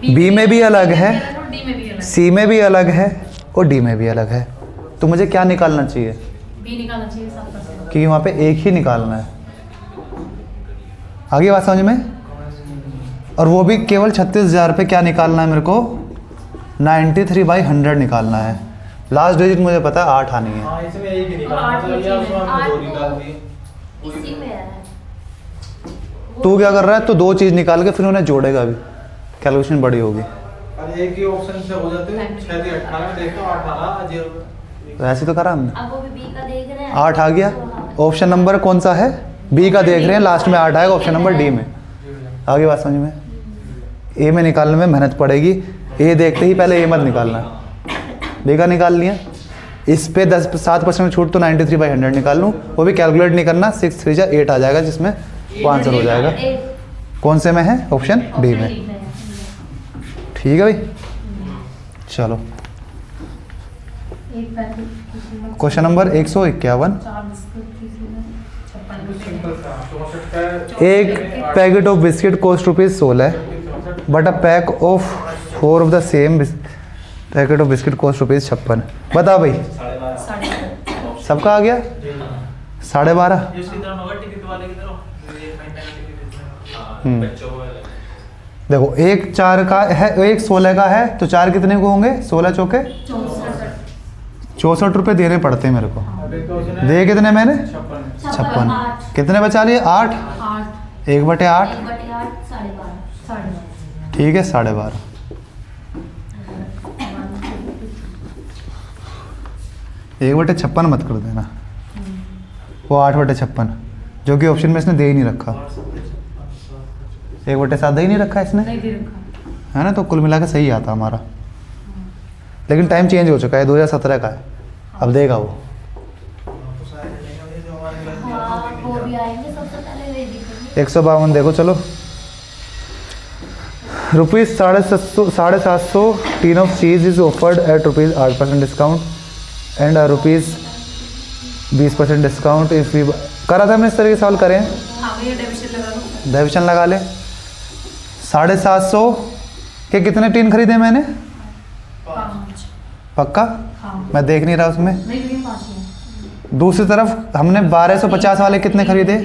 बी में भी अलग है, और डी में भी अलग। सी में भी अलग है और डी में भी अलग है। तो मुझे क्या निकालना चाहिए? बी निकालना चाहिए 7%। क्योंकि वहाँ पे एक ही निकालना है। आगे बात समझ में? और वो भी केवल 36,000 पे क्या निकालना है मेरे को? 93/100 निकालना है। लास्ट डिजिट मुझे पता है 8 आनी है। हाँ इसमें एक ही निकाल, आठ मतलब ही ये उसमें हमने 2 चीज़ है। निकाल दिए। इसी में है। तू क्या कर रहा है? तो दो चीज़ निकाल के फिर उन्हें जोड़ेगा भी, कैलकुलेशन बड़ी होगी। और एक ही ऑप्शन से हो जाते हैं 6 × 18 देखो 8 आ रहा 0। तो ऐसे तो करा हमने। अब वो भी बी का देख रहे हैं। 8 आ गया। ऑप्शन नंबर कौन सा है? बी का देख रहे हैं, लास्ट में 8 आएगा ऑप्शन नंबर डी में। आगे बात समझ में? ए में निकालने में मेहनत पड़ेगी। ए देखते ही पहले ए मत निकालना, बी का निकाल लिया। इस पे 7% छूट तो 93/100 निकाल लूँ, वो भी कैलकुलेट नहीं करना। 6 3 जा 8 आ जाएगा, जिसमें वो आंसर हो जाएगा। कौन से में है? ऑप्शन डी में। ठीक है भाई, चलो एक पैकेट क्वेश्चन नंबर 151। 4 बिस्कुट किसी में 56 सिंपल सा 64 का एक packet of biscuit cost ₹16 but a pack of 4 of the same packet of biscuit cost ₹56। बता भाई, 12.5। सबका आ गया 12.5। ये उसी तरह होगा टिकट वाले की तरह ये फाइनल टिकट। हाँ बच्चों को देखो, एक 4 का है, एक 16 का है, तो 4 कितने को होंगे? 16 चौके 64 रुपये देने पड़ते हैं मेरे को। अब एक क्वेश्चन दे कितने मैंने? 56 56। कितने बचा लिए? 8। 8 1/8 1/8 8.5 ठीक है 12.5। एक बटे 56 मत कर देना, वो 8 बटे 56 जो कि ऑप्शन में इसने दे ही नहीं रखा। 1 बटे 7 दे ही नहीं रखा इसने, नहीं दे रखा। है ना। तो कुल मिला के सही आता हमारा, लेकिन टाइम चेंज हो चुका है, 2017 का है, अब देगा वो। हाँ वो भी आएंगे, सबसे पहले रेडी करेंगे। 152 देखो चलो, rupees 750 tin of cheese is offered at rupees 8% discount and rupees 20% discount if we करा था हमने इस तरह के सवाल करें। हाँ भैया डिविजन लगा लो। डिविजन लगा ले। 750 के कितने टीन खरीदे मैंने? 5। पक्का? हाँ मैं देख नहीं रहा उसमें। नहीं भैया 5 है। दूसरी तरफ हमने 1250 वाले कितने खरीदे?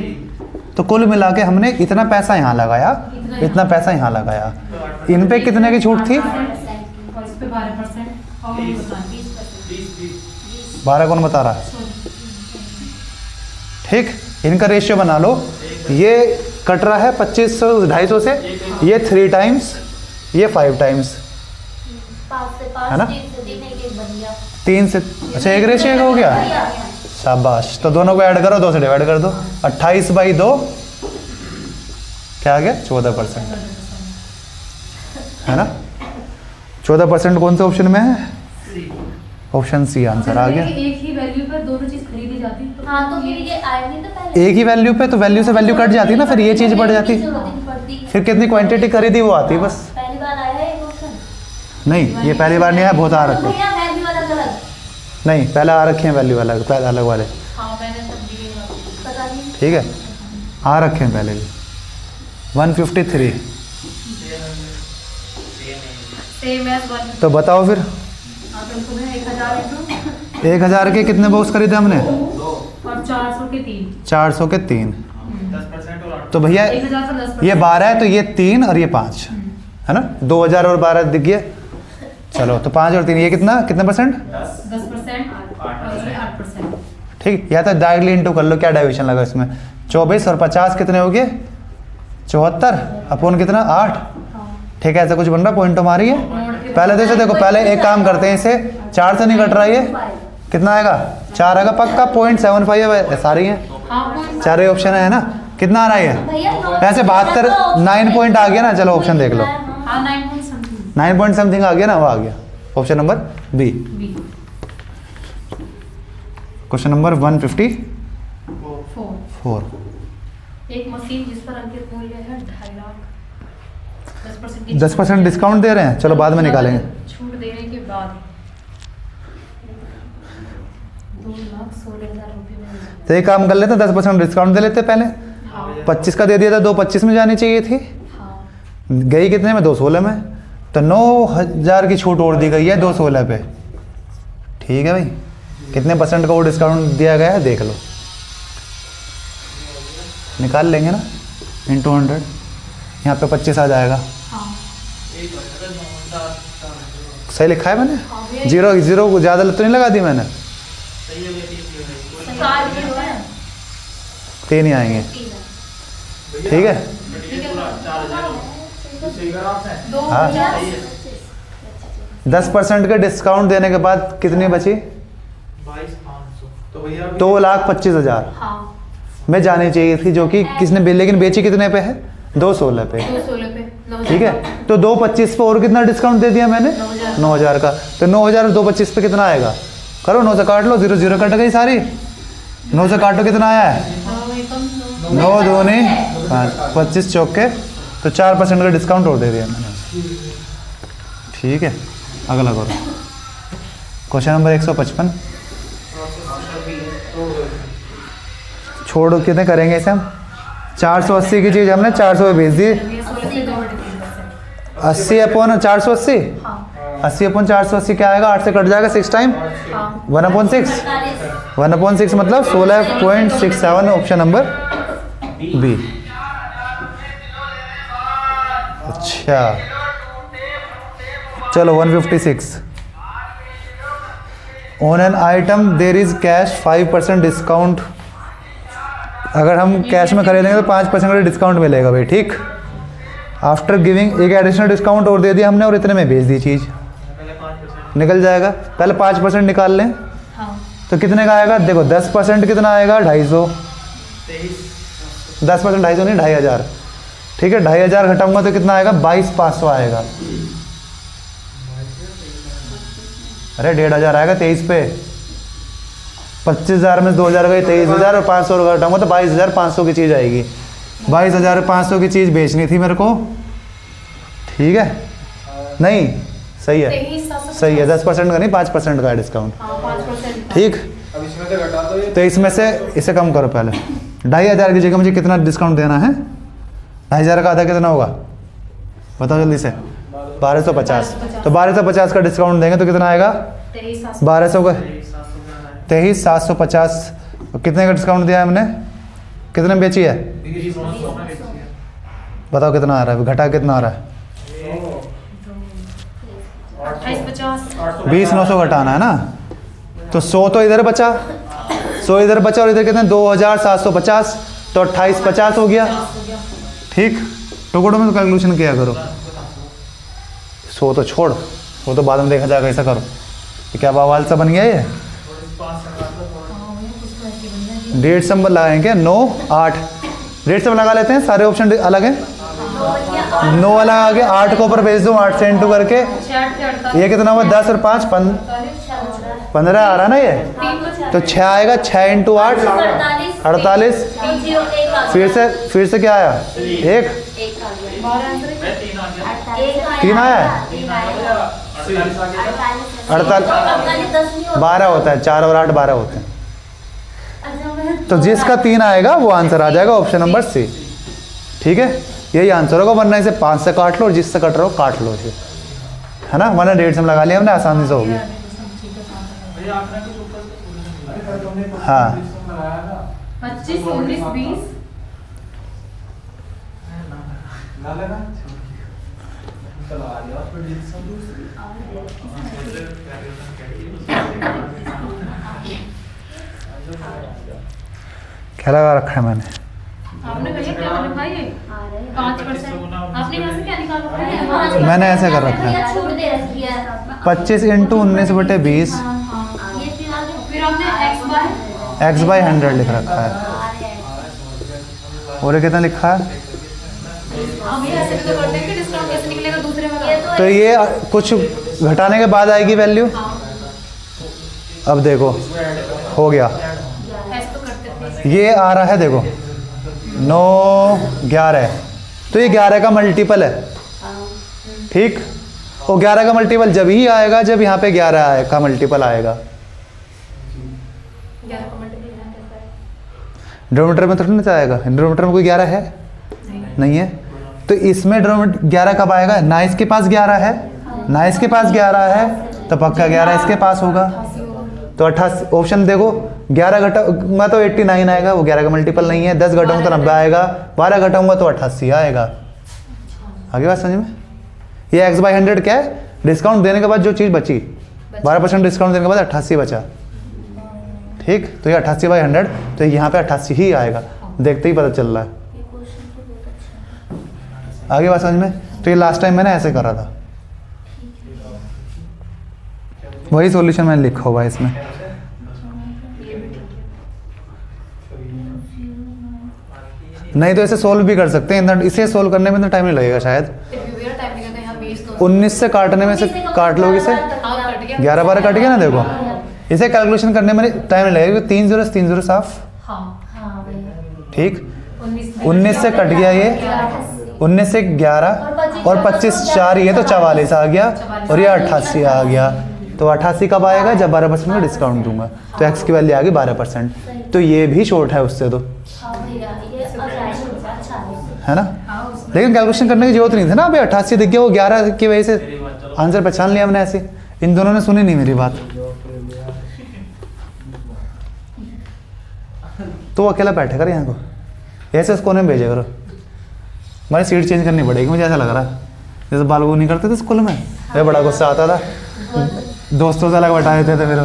तो कुल मिला के हमने इतना पैसा यहाँ लगाया, इतना पैसा यहाँ लगाया। इन पे कितने की छूट थी? 8% और इस पे 12% और ये बता 12 कौन बता रहा है? ठीक, इनका रेशियो बना लो। ये कट रहा है 2500 250 से, ये 3 टाइम्स, ये 5 टाइम्स, 5 से है ना? 5 3 से 3 एक बन गया। 3 से, अच्छा एक रेशियो हो गया। शाबाश, तो दोनों को ऐड करो, 2 से डिवाइड कर दो। 28/2 क्या आ गया? 14%, है ना। 14% कौन से ऑप्शन में है? ऑप्शन सी आंसर आ गया। एक ही वैल्यू पर दोनों चीज खरीदी जाती है तो हाँ तो फिर ये आए नहीं तो पहले एक ही वैल्यू पे, तो वैल्यू से वैल्यू कट जाती है ना, फिर ये चीज़ बढ़ जाती, जरूरत नहीं पड़ती। फिर कितनी क्वांटिटी खरीदी वो आती बस। पहली बार आया है एक ऑप्शन। नहीं, ये पहली बार नहीं आया, बहुत आ तो रखे। भैया वैल्यू वाला गलत। नहीं, पहले आ रखे हैं वैल्यू अलग, पहले अलग वाले, हाँ मैंने सब दिए हैं। पता नहीं। ठीक है, आ रखे हैं पहले भी। 153, सेम एज 1। तो बताओ फिर हाँ तो तुम्हें 1000 दो 1000 के कितने बॉक्स खरीदे हमने? और 400 के 3। 400 के 3। 10% और तो भैया 1000 का 10%। ये 12 है, तो ये 3 और ये 5 है ना। 2000 और 12 दिख गया। चलो तो 5 और 3 ये कितना, कितने परसेंट? 10% और ये 8%। ठीक, या तो डायरेक्टली इंटू कर लो, क्या डाइविजन लगा इसमें। 24 और 50 कितने हो गए? 74 अपोन कितना? 8। ठीक है, ऐसा कुछ बन रहा, पॉइंट हमारी है। पहले तो इसे देखो, पहले एक काम करते हैं, इसे 4 से नहीं कट रहा, ये कितना आएगा? 4 आएगा पक्का। 0.75 है, सारी है, हाँ चारों ऑप्शन है ना। कितना आ रहा है? भैया ऐसे 72 9 पॉइंट आ गया ना। चलो ऑप्शन देख लो, हाँ 9 point something 9 पॉइंट समथिंग आ गया ना, वो आ गया option number B. B। Question number 154। 4। एक मशीन जिस पर अंकित मूल्य है 2.5 लाख 10% डिस्काउंट दे रहे हैं। चलो बाद में निकालेंगे। छूट देने के बाद 2,16,000 रुपये में। तो एक काम कर लेते, 10% डिस्काउंट दे लेते पहले। हाँ 25 का दे दिया था, 2.25 में जानी चाहिए थी, हाँ गई कितने में? 216 में। तो 9000 की छूट और दी गई है 216 पे। ठीक है भाई, कितने परसेंट का वो डिस्काउंट दिया गया है देख लो, निकाल लेंगे ना। इंटू 100, यहाँ पे 25 आ जाएगा। हाँ सही लिखा है मैंने? हाँ भैया। जीरो को ज़्यादा तो नहीं लगा दी मैंने? 4 किलो है। 3 ही आएंगे। ठीक है, दो हाँ। 10% के डिस्काउंट देने के बाद कितनी बची? 22,500। तो भैया 2,25,000 हाँ में जानी चाहिए थी, जो कि किसने लेकिन बेची कितने पे है? 216 पे। 216 पे 9,000 ठीक है, तो 225 पे और कितना डिस्काउंट दे दिया मैंने? 9,000 का। तो 9,000 और 225 पे कितना आएगा? करो, 9 से काट लो, 0 0 कट गई सारी। 9 से काटो, कितना आया है? 9 दूनी 5, 25 चौके, तो 4% का डिस्काउंट और दे दिया मैंने। ठीक है, अगला करो। Question number 155। छोड़ कितने करेंगे इसे हम? 480 की चीज़ हमने 400 पे भेज दी। 80 अपॉन 480, 80 अपॉन 480 क्या आएगा? 8 से कट जाएगा 6 टाइम 1/6। 1/6 मतलब 16.67, ऑप्शन नंबर बी। अच्छा चलो 156। On an item there is cash 5% discount. अगर हम कैश में खरीदेंगे तो 5% का डिस्काउंट मिलेगा भाई। ठीक, आफ्टर गिविंग एक एडिशनल डिस्काउंट और दे दिया हमने और इतने में बेच दी चीज़, पहले 5% निकल जाएगा। पहले 5% निकाल लें हाँ तो कितने का आएगा, देखो 10% कितना आएगा 250, 10% 250 नहीं 2500, ठीक है 2500 घटाऊंगा तो कितना आएगा 22,500 आएगा। अरे 1,500 आएगा 23 पे, 25,000 में 2,000 गई 23,000 और 500 घटाऊंगा तो 22,500 की चीज़ आएगी। 22,500 की चीज़ बेचनी थी मेरे को, ठीक है नहीं सही है, 23,750 सही है 10% का नहीं 5% का है डिस्काउंट, हाँ 5%। ठीक। अब इसमें से घटा दो ये। तो इसमें से इसे कम करो पहले, 2,500 की जगह मुझे कितना डिस्काउंट देना है, 2,500 का आधा कितना होगा बताओ जल्दी से, 1250। तो 1250 का डिस्काउंट देंगे तो कितना आएगा 1200 का 23,750। कितने का डिस्काउंट दिया है हमने, कितने में बेची है बताओ कितना आ रहा है, घटा कितना आ रहा है 28,50। 20,900 घटाना है ना, तो 100 तो इधर बचा, 100 इधर बचा और इधर कितने 2,750, तो 28,50 हो गया, ठीक। टुकड़ों में तो कैलकुलेशन किया करो, 100 तो छोड़, वो तो बाद में देखा जाएगा, ऐसा करो। ये क्या बवाल सा बन गया ये, 1.5 नंबर लगाएंगे 9 8, 1.5 लगा लेते हैं, सारे ऑप्शन अलग हैं, 9 अलग आ गया, 8 को ऊपर भेज दूँ, 8 से इंटू करके ये कितना हुआ 10 और 5 15 आ रहा ना ये, तो 6 आएगा, 6 इंटू 8 48, फिर से क्या आया 1 3 आया 48 12 होता है, 4 और 8 12 होते हैं। तो जिसका 3 आएगा वो आंसर आ जाएगा ऑप्शन नंबर सी, ठीक है यही आंसर होगा, वरना इसे 5 से काट लो और जिससे कट रहा हो काट लो इसे, है ना, वरना 1.5 लगा लिया हमने, आसानी से हो गया। हाँ 25 19 20 क्या लगा रखा है मैंने, आपने भैया क्या लिखा है 5%, आपने यहाँ से क्या निकाल रखा है, मैंने ऐसे कर रखा है छूट दे रखी है 25 इंटू 19/20 फिर आपने x/100 लिख रखा है, और ये कितना लिखा है, हम ये ऐसे भी तो करते हैं कि डिस्काउंट कैसे निकलेगा दूसरे में, तो ये कुछ घटाने के बाद आएगी वैल्यू। अब देखो हो गया, ऐसे तो करते थे। ये आ रहा है देखो 9 11, तो ये 11 का मल्टीपल है, ठीक। और 11 का मल्टीपल जब ही आएगा जब यहाँ पे 11 का मल्टीपल आएगा, 11 का मल्टीपल यहाँ कैसा है, डिनोमिनेटर में थोड़ी ना आएगा, डिनोमिनेटर में कोई 11 है नहीं है, तो इसमें डिनोमिनेटर 11 कब आएगा, ना इसके पास 11 है ना इसके पास 11 है, तो पक्का 11 इसके पास होगा, तो 88 ऑप्शन देखो 11 घटाऊंगा तो 89 आएगा, वो 11 का मल्टीपल नहीं है, 10 घटाऊंगा तो 90 आएगा, 12 घटाऊंगा तो 88 आएगा। आगे बात समझ में, ये x/100 क्या है, डिस्काउंट देने के बाद जो चीज़ बची, 12% डिस्काउंट देने के बाद 88 बचा, ठीक। तो ये 88/100, तो यहाँ पे 88 ही आएगा, देखते ही पता चल रहा है। आगे बात समझ में, तो ये लास्ट टाइम मैंने ऐसे करा था, वही सॉल्यूशन मैंने लिखा हुआ है इसमें। नहीं तो इसे सोल्व भी कर सकते हैं, इसे सोल्व करने में तो टाइम नहीं लगेगा शायद, 19 से काटने में से काट लोगे इसे, 11 12 कट गया ना, देखो इसे कैलकुलेशन करने में टाइम नहीं लगेगा, 3 0 3 0 साफ, ठीक। 19 से कट गया ये, 19 से 11 और 25 4 ये तो 44 आ गया, और ये 88 आ गया, तो 88 कब आएगा जब 12% का डिस्काउंट दूंगा, तो x की वैल्यू आ गई 12%, तो ये भी शॉर्ट है उससे, तो है ना, लेकिन कैलकुलेशन करने की जरूरत नहीं थी ना, अभी 88 दिख गया, वो 11 की वजह से आंसर पहचान लिया हमने ऐसे। इन दोनों ने सुनी नहीं मेरी बात, तो वो अकेला बैठे कर यहाँ को, ऐसे उस कोने में भेजे करो, हमारी सीट चेंज करनी पड़ेगी, मुझे ऐसा लग रहा है जैसे बालू नहीं करते थे स्कूल में, ये बड़ा गुस्सा आता था, दोस्तों से अलग बैठा देते थे, फिर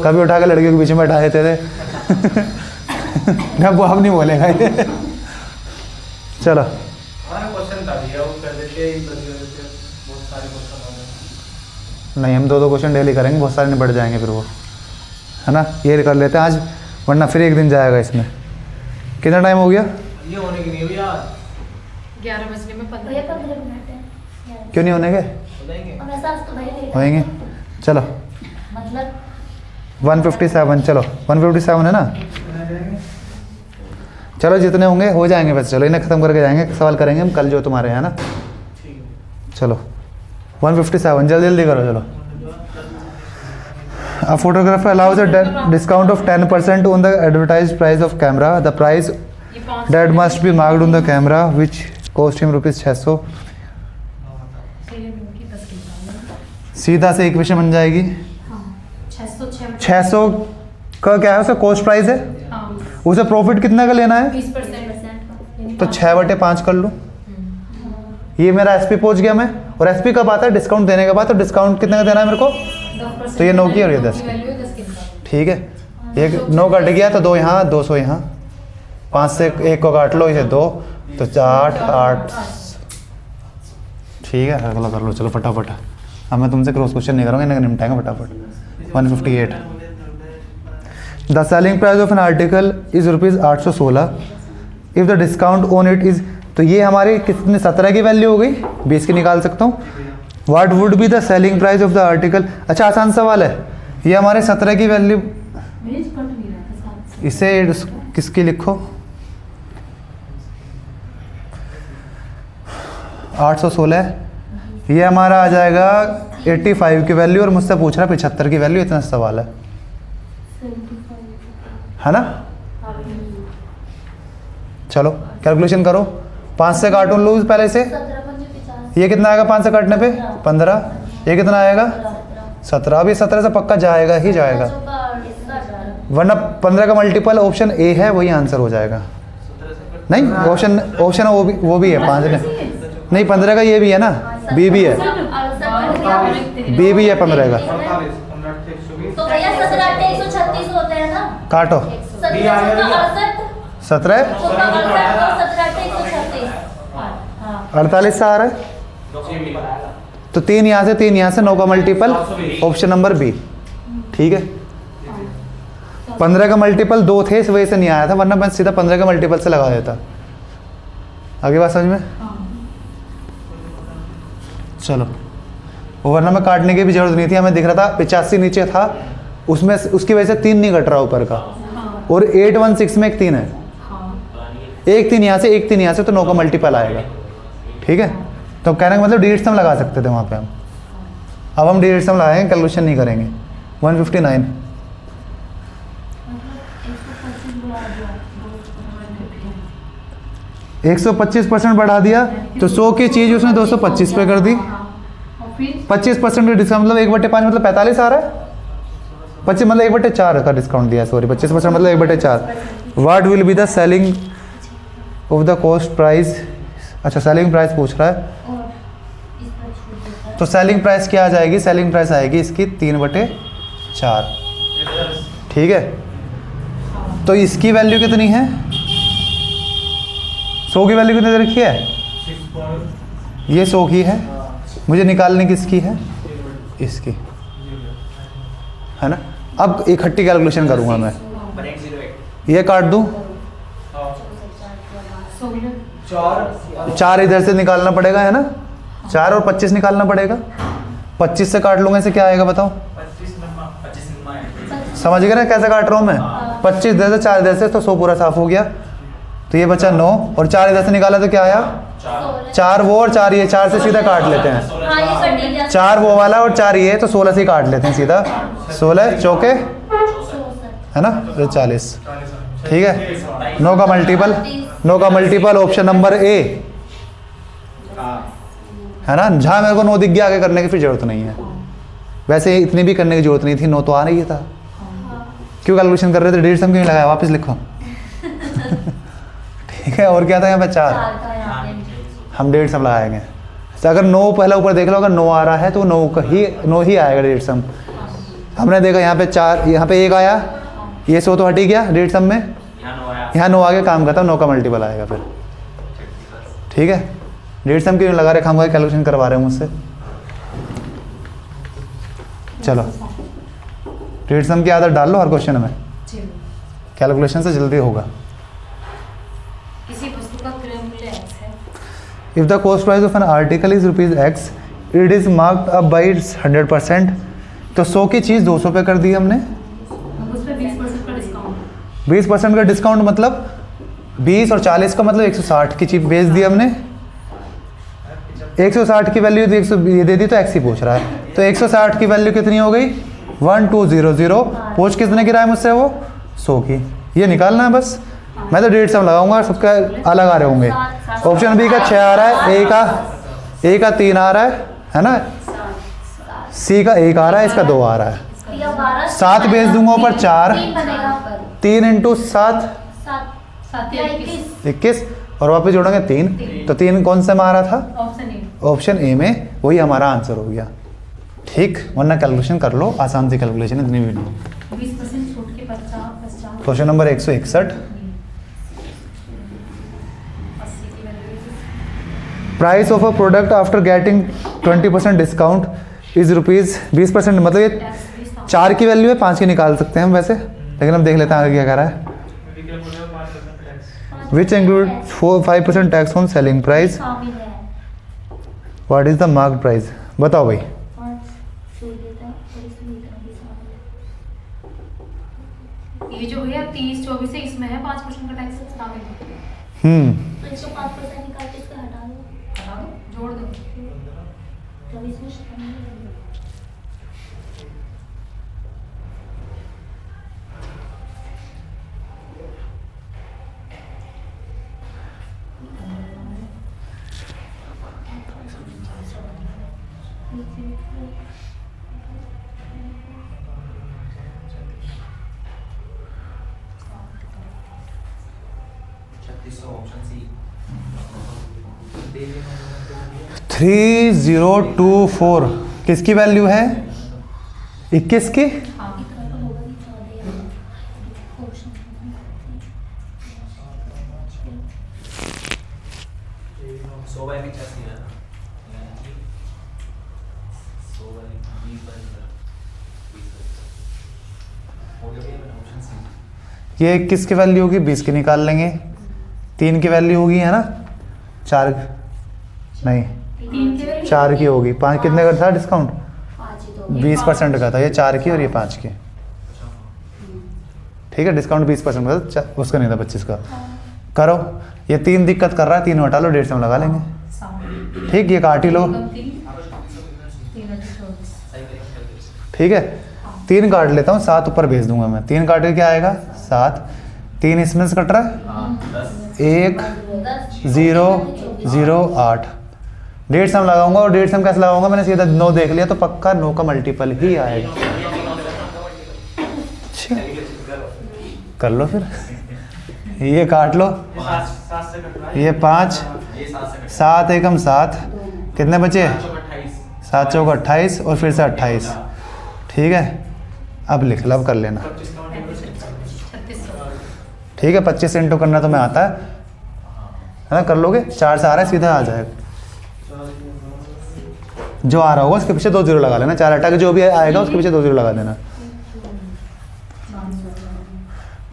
कभी उठा के लड़कियों के बीच में बैठा देते थे अब वो अब नहीं बोलेगा ये। चलो हमारा क्वेश्चन बता दिया, वो कर देते हैं, बता देते हैं, बहुत सारे क्वेश्चन आ गए। नहीं, हम 2-2 क्वेश्चन डेली करेंगे, बहुत सारे निपट जाएंगे फिर वो, है ना। ये कर लेते हैं आज, वरना फिर एक दिन जाएगा इसमें। कितना टाइम हो गया? ये होने की नहीं हुई यार, 11 बजने में भैया 15 15 मिनट है। क्यों नहीं होने के? हो जाएंगे। और ऐसा आज तो भैया लेट होएंगे। चलो मतलब 157, चलो 157 है ना। चलो जितने होंगे हो जाएंगे बस, चलो इन्हें ख़त्म करके जाएंगे, सवाल करेंगे हम कल जो तुम्हारे हैं ना। ठीक है। चलो 157, जल्दी जल्दी करो चलो। A photographer allows a discount of 10% on the advertised price of camera. The price ये 5 that must be marked on the camera which cost him rupees 600. की 10 के सामने सीधा से इक्वेशन बन जाएगी। 606 600 का क्या है, उसका कॉस्ट प्राइस है, हाँ उसे प्रॉफिट कितना का लेना है, 20% तो 6/5 कर लूँ। ये मेरा एसपी पहुंच गया मैं, और एसपी कब आता है, डिस्काउंट देने के बाद। तो डिस्काउंट कितने का देना है मेरे को, 10%। तो ये 9 की और ये 10 की। वैल्यू 10 के सामने। ठीक है, एक 9 कट गया तो 2 यहाँ 200 यहाँ, 5 से 1 को काट लो, इसे 2 तो 4 8। ठीक है, अगला कर लो चलो फटाफट। अब मैं तुमसे क्रॉस क्वेश्चन नहीं करूँगा, इन्हें निपटाएंगे फटाफट। 158 the selling price of an article is rupees 816 if the discount on it is. तो ये हमारी कितने, 17 की वैल्यू हो गई, 20 की निकाल सकता हूँ। What would be the selling price of the article. अच्छा आसान सवाल है, ये हमारे 17 की वैल्यू, मेज कट नहीं रहा था साथ से। इसे किसकी लिखो, 816, ये हमारा आ जाएगा 85 की वैल्यू, और मुझसे पूछ रहा है 75 की वैल्यू। इतना सवाल है ना। चलो कैलकुलेशन करो, 5 से काटो लूज पहले से, 17 ये कितना आएगा 5 से काटने पे 15, ये कितना आएगा 17। अब ये 17 से पक्का जाएगा ही जाएगा, वरना 15 का मल्टीपल ऑप्शन ए है, वही आंसर हो जाएगा। नहीं ऑप्शन वो भी है 5 नहीं 15 का ये भी है ना, बी भी है, बी भी है 15 का। 48 15 से 120 तो भैया 17 8 136 होते हैं ना। काटो 17 17 48 से आ रहा है, तो 3 यहाँ से 3 यहाँ से, 9 का मल्टीपल ऑप्शन नंबर बी। ठीक है, 15 का मल्टीपल 2 थे, इस वजह से नहीं आया था, वरना मैं सीधा 15 का मल्टीपल से लगा देता। आगे बात समझ में, चलो। वरना मैं काटने की भी जरूरत नहीं थी, हमें दिख रहा था 85 नीचे था, उसमें उसकी वजह से 3 नहीं कट रहा ऊपर का, और 816 में एक 3 है, एक 3 यहाँ से एक 3 यहाँ से, तो 9 का मल्टीपल आएगा। ठीक है, तो कहने का मतलब डिजिट्स हम लगा सकते थे वहाँ पे हम, अब हम डिजिट्स हम लगाएंगे, कैलकुलेशन नहीं करेंगे। 159 125% बढ़ा दिया, तो 100 की चीज़ उसने 225 पे कर दी। और फिर 25% का डिस्काउंट मतलब 1/5 मतलब 45 आ रहा है, 25 मतलब 1/4 का डिस्काउंट दिया, सॉरी 25% मतलब 1/4। What will be the selling of the cost price. अच्छा सेलिंग प्राइस पूछ रहा है, तो सेलिंग प्राइस क्या आ जाएगी, सेलिंग प्राइस आएगी इसकी 3/4। ठीक है, तो इसकी वैल्यू कितनी है, 100 की वैल्यू कितनी दे रखी है, ये 100 की है, मुझे निकालने किसकी है, इसकी, है ना। अब इकट्ठी कैलकुलेशन करूंगा मैं, ये काट दूं, 4 इधर से निकालना पड़ेगा, है ना, 4 और 25 निकालना पड़ेगा, 25 से काट लूंगा, इसे क्या आएगा बताओ, 25 समझ गए ना कैसे काट रहा हूँ मैं, 25 इधर से 4 इधर से, तो 100 पूरा साफ हो गया। तो ये बचा 9, और 4 इधर से निकाला तो क्या आया 4 वो और 4 ये, 4 से सीधा काट लेते हैं, 4 वो वाला और 4 ये, तो 16 से काट लेते हैं सीधा, 16 चौके है ना, तो 40। ठीक है, 9 का मल्टीपल, 9 का मल्टीपल ऑप्शन नंबर ए, है ना। जहाँ मेरे को 9 दिख गया, आगे करने की फिर जरूरत नहीं है, वैसे इतनी भी करने की जरूरत नहीं थी, 9 तो आ रही था, क्यों कैलकुलेशन कर रहे थे, 1.5 क्यों लगाया, वापस लिखो। ठीक है, और क्या था यहाँ पे 4, हम 1.5 लगाएंगे। तो अगर 9 पहले ऊपर देख लो, अगर 9 आ रहा है तो 9 ही आएगा 1.5। हमने देखा यहाँ पे 4, यहाँ पे 1 आया, ये 100 तो हट ही गया 1.5 में, यहाँ 9 आगे काम करता, 9 का मल्टीपल आएगा फिर। ठीक है, डेढ़ सम क्यों लगा रहे, खामोगा कैलकुलेशन करवा रहे हैं मुझसे। चलो डेढ़ सम की आदत डाल लो हर क्वेश्चन में, कैलकुलेशन से जल्दी होगा। किसी वस्तु का क्रय मूल्य x है। If the cost price of an article is ₹X, it is marked up by 100%। तो 100 की चीज़ 200 पे कर दी हमने। अब उस पे 20% का डिस्काउंट। 20% का डिस्काउंट मतलब 20 और 40 का मतलब 160 की चीज बेच दी हमने। 160 की वैल्यू तो 100 ये दे दी, तो एक्स ही पूछ रहा है। तो 160 की वैल्यू कितनी हो गई 1200। पूछ किसने गिराया मुझसे, वो 100 की। ये निकालना है बस। मैं तो 150 लगाऊंगा, सबका अलग आ रहे होंगे। ऑप्शन बी का 6 आ रहा है, ए का 3 आ रहा है ना, सी का 1 आ रहा है, इसका 2 आ रहा है। 7 बेच दूंगा ऊपर 4, 3 इंटू 7 21 और वापस जोड़ेंगे 3। तो 3 कौन से में आ रहा था, ऑप्शन ए में, वही हमारा आंसर हो गया। ठीक, वरना कैलकुलेशन कर लो, आसान सी कैलकुलेशन इतनी भी नहीं। 20% छूट के 50 क्वेश्चन नंबर 161, 80 की value. Price of a product after getting 20% discount is ₹20। मतलब ये 4 की वैल्यू है, 5 की निकाल सकते हैं हम वैसे, लेकिन हम देख लेते हैं आगे क्या कह रहा है। Which include 5% tax on selling price, what is the mark price. बताओ भाई। ये जो भैया 30-24 है, इसमें है 5% का टैक्स शामिल है। तो इसको 5% निकाल के इसको हटा दो, हटा दो, जोड़ दो। तब इसमें शामिल है। ऑप्शन सी 3024 किसकी वैल्यू है, 21 की। ये 21 की वैल्यू होगी, 20 की निकाल लेंगे। 3 की वैल्यू होगी है ना, 4 नहीं 4 की होगी। 5 कितने का था डिस्काउंट, 20% का था। ये 4 की और ये 5 की। ठीक है, डिस्काउंट 20% का था, उसका नहीं था 25 का। करो, ये 3 दिक्कत कर रहा है, 3 हटा लो, 150 में लगा लेंगे। ठीक, ये काट ही लो। ठीक है, 3 काट लेता हूँ, 7 ऊपर भेज दूंगा मैं। 3 काट के क्या आएगा 7, 3 इसमें से कट रहा है, 1 0 0 8। 150 लगाऊंगा, और 150 कैसे लगाऊंगा, मैंने सीधा 9 देख लिया, तो पक्का 9 का मल्टीपल ही आएगा। अच्छा, कर लो फिर। ये काट लो, ये 5, 7 एकम 7, कितने बचे 7 चौक 28 और फिर से 28। ठीक है, अब लिख लो, अब कर लेना। ठीक है, 25 इंटू करना तो मैं आता है ना, कर लोगे। 4 से आ रहा है, सीधा आ जाएगा। जो आ रहा होगा उसके पीछे 2 0 लगा लेना। 4 हटा के जो भी आएगा उसके पीछे 2 0 लगा देना।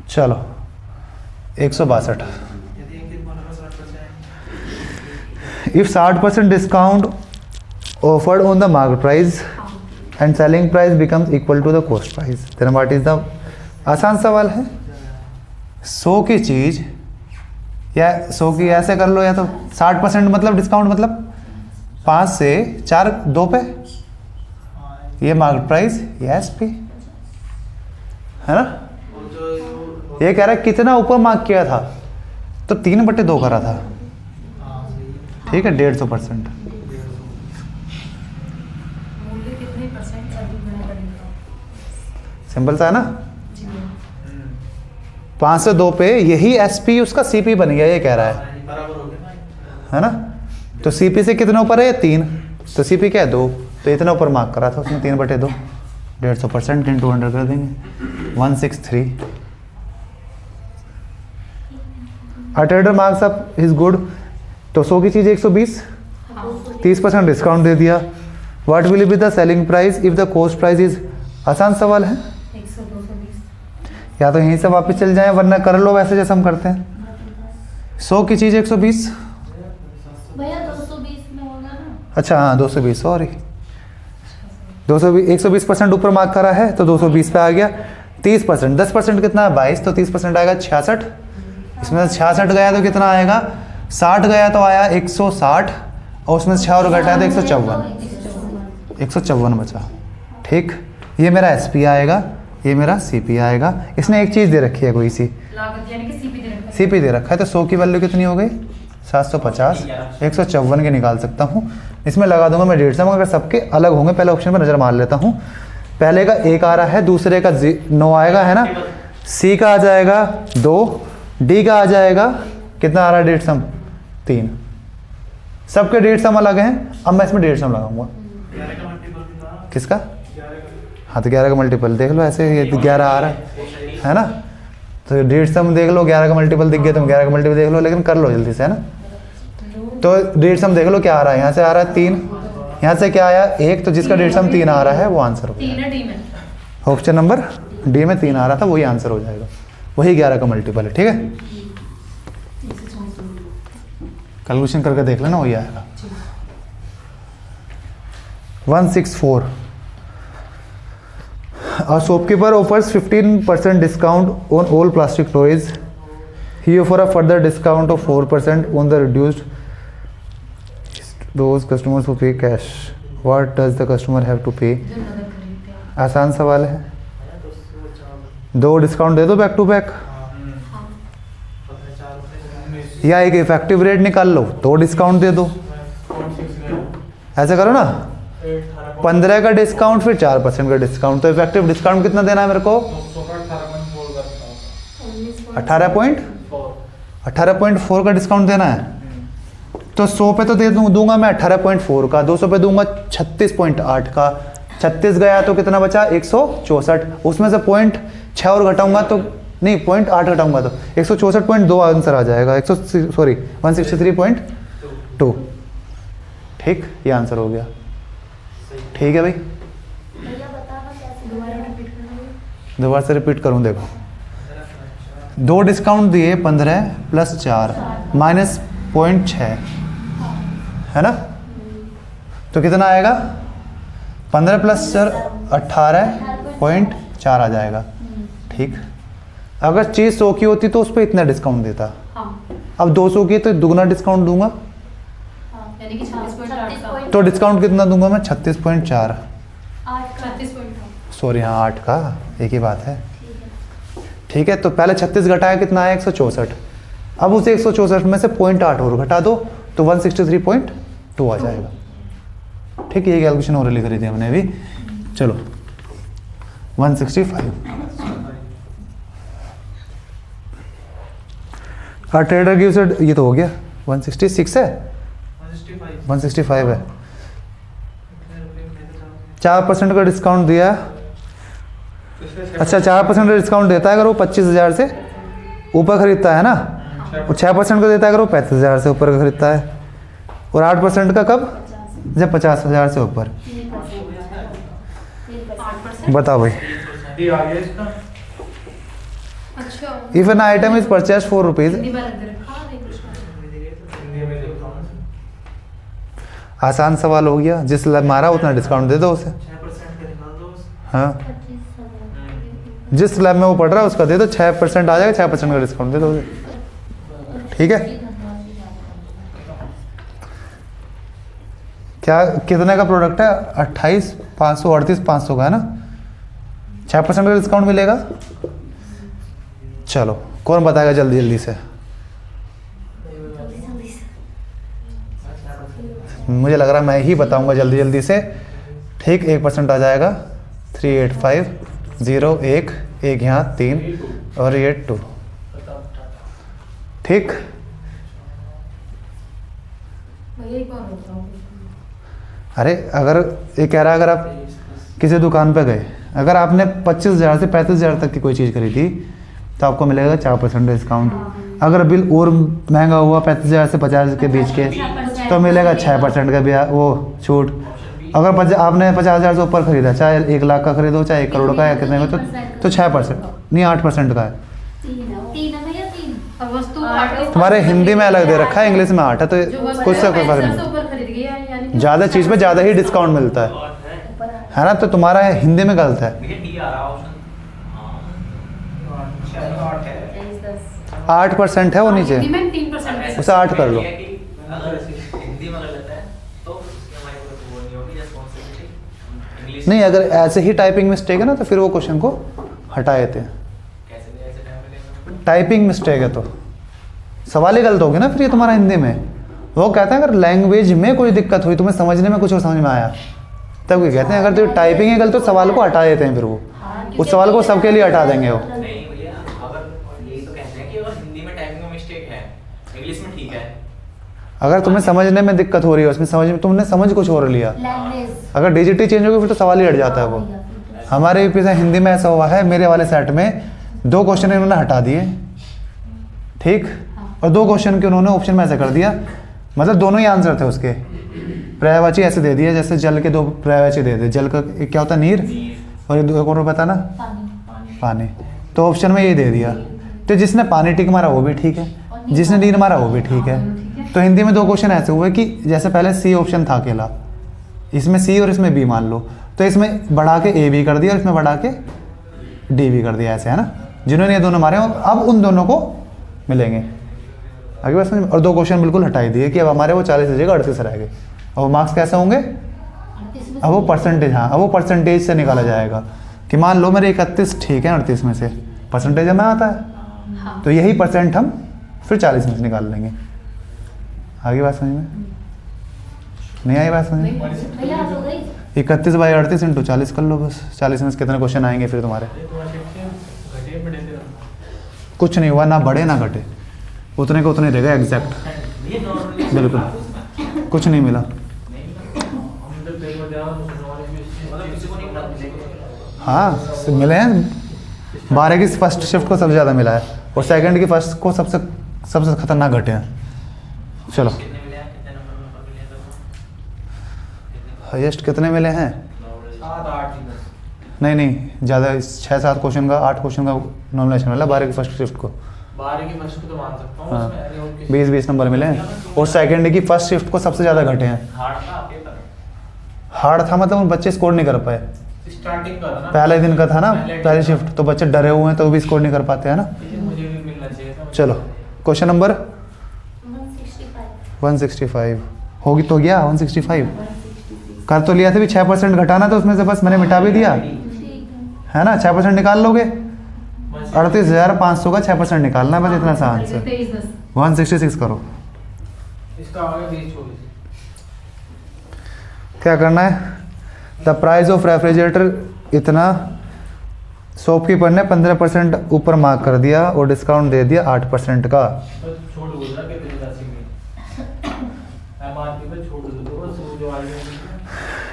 चलो 162। If 60% discount offered on the market price and selling price becomes equal to the cost price, then what is the. आसान सवाल है। 100 की चीज या 100 की ऐसे कर लो, या तो 60% मतलब डिस्काउंट मतलब 5 से 4 2 पे, ये मार्केट प्राइस, ये एसपी है ना। ये कह रहा है कितना ऊपर मार्क किया था, तो 3/2 करा था। ठीक है, 150%। मूल्य कितने परसेंट अधिक गुणा करेगा। सिंपल सा है ना। 5 से 2 पे यही एसपी उसका सीपी बन गया, ये कह रहा है ना। तो सीपी से कितना ऊपर है 3, तो सीपी क्या है 2, तो इतना ऊपर मार्क करा था उसने 3/2। 150% × 200 कर देंगे, 163। A trader marks up his good, तो 100 की चीज़ 120, 30% डिस्काउंट दे दिया। What will be the selling price if the cost price is, आसान सवाल है, 100 220 या तो यहीं से वापस चल जाएं वरना कर लो वैसे जैसे हम करते हैं। 100 की चीज़ 120, भैया 220 में होगा ना। अच्छा हाँ 220, सॉरी 220, 120% ऊपर मार्क करा है तो 220 पे आ गया। 30%, 10% कितना है 22, तो 30% आएगा 66। इसमें से 66 गया तो कितना आएगा, 60 गया तो आया 160, और उसमें से 6 और घटाया तो 154 बचा। ठीक, ये मेरा SP आएगा, ये मेरा CP आएगा। इसने एक चीज़ दे रखी है कोई सी, लागत यानी कि सीपी दे रखा है। CP दे रखा है, तो 100 की वैल्यू कितनी हो गई 750, 154 के निकाल सकता हूँ। इसमें लगा दूंगा मैं 150, अगर सबके अलग होंगे पहले ऑप्शन पर नज़र मार लेता हूँ। पहले का 1 आ रहा है, दूसरे का 9 आएगा है ना, C का आ जाएगा 2, D का आ जाएगा कितना आ रहा है 150, 3। सबके 150 अलग हैं। अब मैं इसमें 150 लगाऊंगा। किसका, हाँ तो 11 का मल्टीपल देख लो, ऐसे ये 11 आ रहा है ना, तो 150 देख लो, 11 का मल्टीपल दिख गया तुम 11 का मल्टीपल देख लो, लेकिन कर लो जल्दी से है ना। तो 150 देख लो क्या आ रहा है, यहाँ से आ रहा है 3, यहाँ से क्या आया 1, तो जिसका 150 3 आ रहा है वो आंसर हो 3 है डी में। ऑप्शन नंबर डी में 3 आ रहा था, वही आंसर हो जाएगा, वही 11 का मल्टीपल है। ठीक है, कैलकुलेशन करके देख लेना, वही आएगा। 164, A shopkeeper offers 15% discount on all plastic toys. He offers a further discount of 4% on the reduced those customers who pay cash. What does the customer have to pay? जो नगद खरीदते हैं। आसान सवाल है, 2 डिस्काउंट दे दो बैक टू बैक, या एक इफेक्टिव रेट निकाल लो, 2 डिस्काउंट दे दो। ऐसे करो ना, 15 का डिस्काउंट फिर 4% का डिस्काउंट, तो इफेक्टिव डिस्काउंट कितना देना है मेरे को 18.4 का डिस्काउंट देना है। तो 100 पे तो दे दूंगा मैं 18.4 का, 200 पे दूंगा 36.8 का, 36 गया तो कितना बचा 164, उसमें से 0.6 और घटाऊंगा तो नहीं 0.8 घटाऊंगा तो 164.2 आंसर आ जाएगा, 163.2। ठीक, ये आंसर हो गया। ठीक है भाई, भैया बताना कैसे दोबारा रिपीट करना। दोबारा से रिपीट करूं, देखो 2 डिस्काउंट दिए 15 + 4 -0.6 है ना, तो कितना आएगा 15 + 4 18.4 आ जाएगा। ठीक, अगर चीज़ 100 की होती तो उस पर इतना डिस्काउंट देता, हाँ, अब 200 की तो दुगना डिस्काउंट दूंगा, यानी कि 36.8 का। तो डिस्काउंट कितना दूंगा मैं 36.4, 36.8। सॉरी हाँ 8 का एक ही बात है। ठीक है, तो पहले 36 घटाया कितना आया 164, अब उसे 164 में से 0.8 और घटा दो तो 163.2 आ जाएगा। ठीक है, ये कैलकुलेशन ओरली करी थी हमने अभी। चलो 165, ट्रेडर गिव्स, ये तो हो गया 166 है, 165 है। 4% का डिस्काउंट दिया, अच्छा 4% का डिस्काउंट देता है अगर वो 25,000 से ऊपर खरीदता है ना, और 6% का देता है अगर वो 35,000 से ऊपर खरीदता है, और 8% का कब, जब 50,000 से ऊपर। 8%। बताओ भाई, अच्छा, if an item is purchase for rupees, Hindi में रख दे रखा। हाँ, नहीं कुछ नहीं। आसान सवाल हो गया, जिस मारा उतना डिस्काउंट दे दो उसे। हाँ, जिस लैब में वो पढ़ रहा है उसका दे दो, 6% आ जाएगा, 6% का डिस्काउंट दे दो उसे। ठीक है, क्या कितने का प्रोडक्ट है 28,500 38,500 का है ना, 6% का डिस्काउंट मिलेगा। चलो कौन बताएगा जल्दी जल्दी से, मुझे लग रहा है मैं ही बताऊंगा जल्दी जल्दी से। ठीक, 1% आ जाएगा, 385 0 1 यहाँ 3 और ये 2। ठीक, भैया एक बार होता हूँ। अरे अगर ये कह रहा है अगर आप किसी दुकान पे गए, अगर आपने 25,000 से 35,000 तक की कोई चीज़ खरीदी तो आपको मिलेगा 4% डिस्काउंट। अगर बिल और महंगा हुआ 35,000 से 50,000 के बीच के तो मिलेगा 6% का ब्याज वो छूट। अगर आपने 50,000 से ऊपर खरीदा, चाहे 1 लाख का खरीदो चाहे 1 करोड़ का या कितने में, तो 6% नहीं 8% का है। 3 है भैया, 3। और वस्तु 8 तुम्हारे हिंदी में अलग दे रखा है, इंग्लिश में 8 है, तो कुछ से कोई फर्क से नहीं। ऊपर खरीद गया यानी कि ज़्यादा चीज़ पे ज़्यादा ही डिस्काउंट मिलता है ना, तो तुम्हारा हिंदी में गलत है। भैया डी आ रहा ऑप्शन। हाँ 8 है। 8% है वो नीचे, हिंदी में 3% उसे 8 कर लो। अगर हिंदी में गलत है तो उसमें हमारी कोई वो नहीं होगी रिस्पांसिबिलिटी। इंग्लिश नहीं, अगर ऐसे ही टाइपिंग मिस्टेक है ना तो फिर वो क्वेश्चन को हटा देते हैं। कैसे भी ऐसे टाइम पे लेंगे। टाइपिंग मिस्टेक है तो सवाल ही गलत हो गया ना फिर ये तुम्हारा हिंदी में। वो कहते हैं अगर लैंग्वेज में कोई दिक्कत हुई, तुम्हें समझने में कुछ और समझ में आया, तब ये कहते हैं अगर तो टाइपिंग है गलत तो सवाल को हटा देते हैं, फिर वो उस सवाल को सबके लिए हटा देंगे वो। नहीं भैया, अगर ये तो कहते हैं कि अगर हिंदी में टाइपिंग में मिस्टेक है, इंग्लिश में ठीक है। अगर तुम्हें समझने में दिक्कत हो रही है, उसमें समझ में तुमने समझ कुछ और लिया, लैंग्वेज अगर डिजिटी चेंज होगी फिर तो सवाल ही हट जाता है वो। हमारे पीछे हिंदी में ऐसा हुआ है, मेरे वाले सेट में 2 क्वेश्चन इन्होंने हटा दिए, ठीक, और 2 क्वेश्चन के उन्होंने ऑप्शन में ऐसे कर दिया, मतलब दोनों ही आंसर थे उसके। पर्यायवाची ऐसे दे दिया जैसे जल के 2 पर्यायवाची दे दे, जल का एक क्या होता है नीर, और एक और पता ना पानी, तो ऑप्शन में ये दे दिया। तो जिसने पानी टिक मारा वो भी ठीक है, जिसने नीर मारा वो भी ठीक है। तो हिंदी में 2 क्वेश्चन ऐसे हुए कि जैसे पहले सी ऑप्शन था अकेला, इसमें सी और इसमें बी मान लो, तो इसमें बढ़ा के ए भी कर दिया और इसमें बढ़ा के डी भी कर दिया, ऐसे है ना। जिन्होंने ये दोनों मारे अब उन दोनों को मिलेंगे आगे बात समझ में। और 2 क्वेश्चन बिल्कुल हटाई दिए कि अब हमारे वो 40 की जगह 38 रह गए। और वो मार्क्स कैसे होंगे, अब वो परसेंटेज, हाँ अब वो परसेंटेज से निकाला जाएगा कि मान लो मेरे 31 ठीक है 38 में से, परसेंटेज में आता है, तो यही परसेंट हम फिर 40 में से निकाल लेंगे। आगे बात समझ में नहीं आई? बात समझ में? भैया हो गई। 31/38 × 40 कर लो बस। 40 में से कितने क्वेश्चन आएंगे फिर तुम्हारे? कुछ नहीं हुआ, ना बढ़े ना घटे, उतने को उतने देगा एग्जैक्ट, बिल्कुल कुछ नहीं मिला। हाँ मिले हैं, 12 की फर्स्ट शिफ्ट को सबसे ज़्यादा मिला है और सेकंड की फर्स्ट को सबसे खतरनाक घटे हैं। चलो कितने मिले हैं, कितने नंबर में मिले हैं तो? हाईएस्ट कितने मिले हैं? 7-8 नहीं ज़्यादा, 6-7 क्वेश्चन का 8 क्वेश्चन का नॉमिनेशन मिला 12 की फर्स्ट शिफ्ट को। 12 की फर्स्ट को तो मान सकता हूँ, हाँ उसमें अरे और किसी- 20 नंबर मिले हैं और सेकंड की फर्स्ट शिफ्ट को सबसे ज़्यादा घटे हैं। हार्ड था पेपर, हार्ड था मतलब उन बच्चे स्कोर नहीं कर पाए, स्टार्टिंग का था ना, पहले दिन का था ना पहली शिफ्ट, तो बच्चे डरे हुए हैं तो भी स्कोर नहीं कर पाते हैं ना। लेकिन मुझे भी मिलना चाहिए था। चलो क्वेश्चन नंबर 165 होगी तो गया 165 कर तो लिया था भी 6% घटाना, तो उसमें से बस मैंने मिटा भी दिया है ना। 6% निकाल लोगे, 38,500 का 6% निकालना है बस, इतना सा आंसर। 166 करो। इसका आगे 20-24 क्या करना है? द प्राइस ऑफ रेफ्रिजरेटर इतना, शॉपकीपर ने 15% ऊपर मार्क कर दिया और डिस्काउंट दे दिया 8% का। तो छोड़ दो ना कितनी राशि में एमआरपी पे छोड़ दो, बस वो जो आगे है।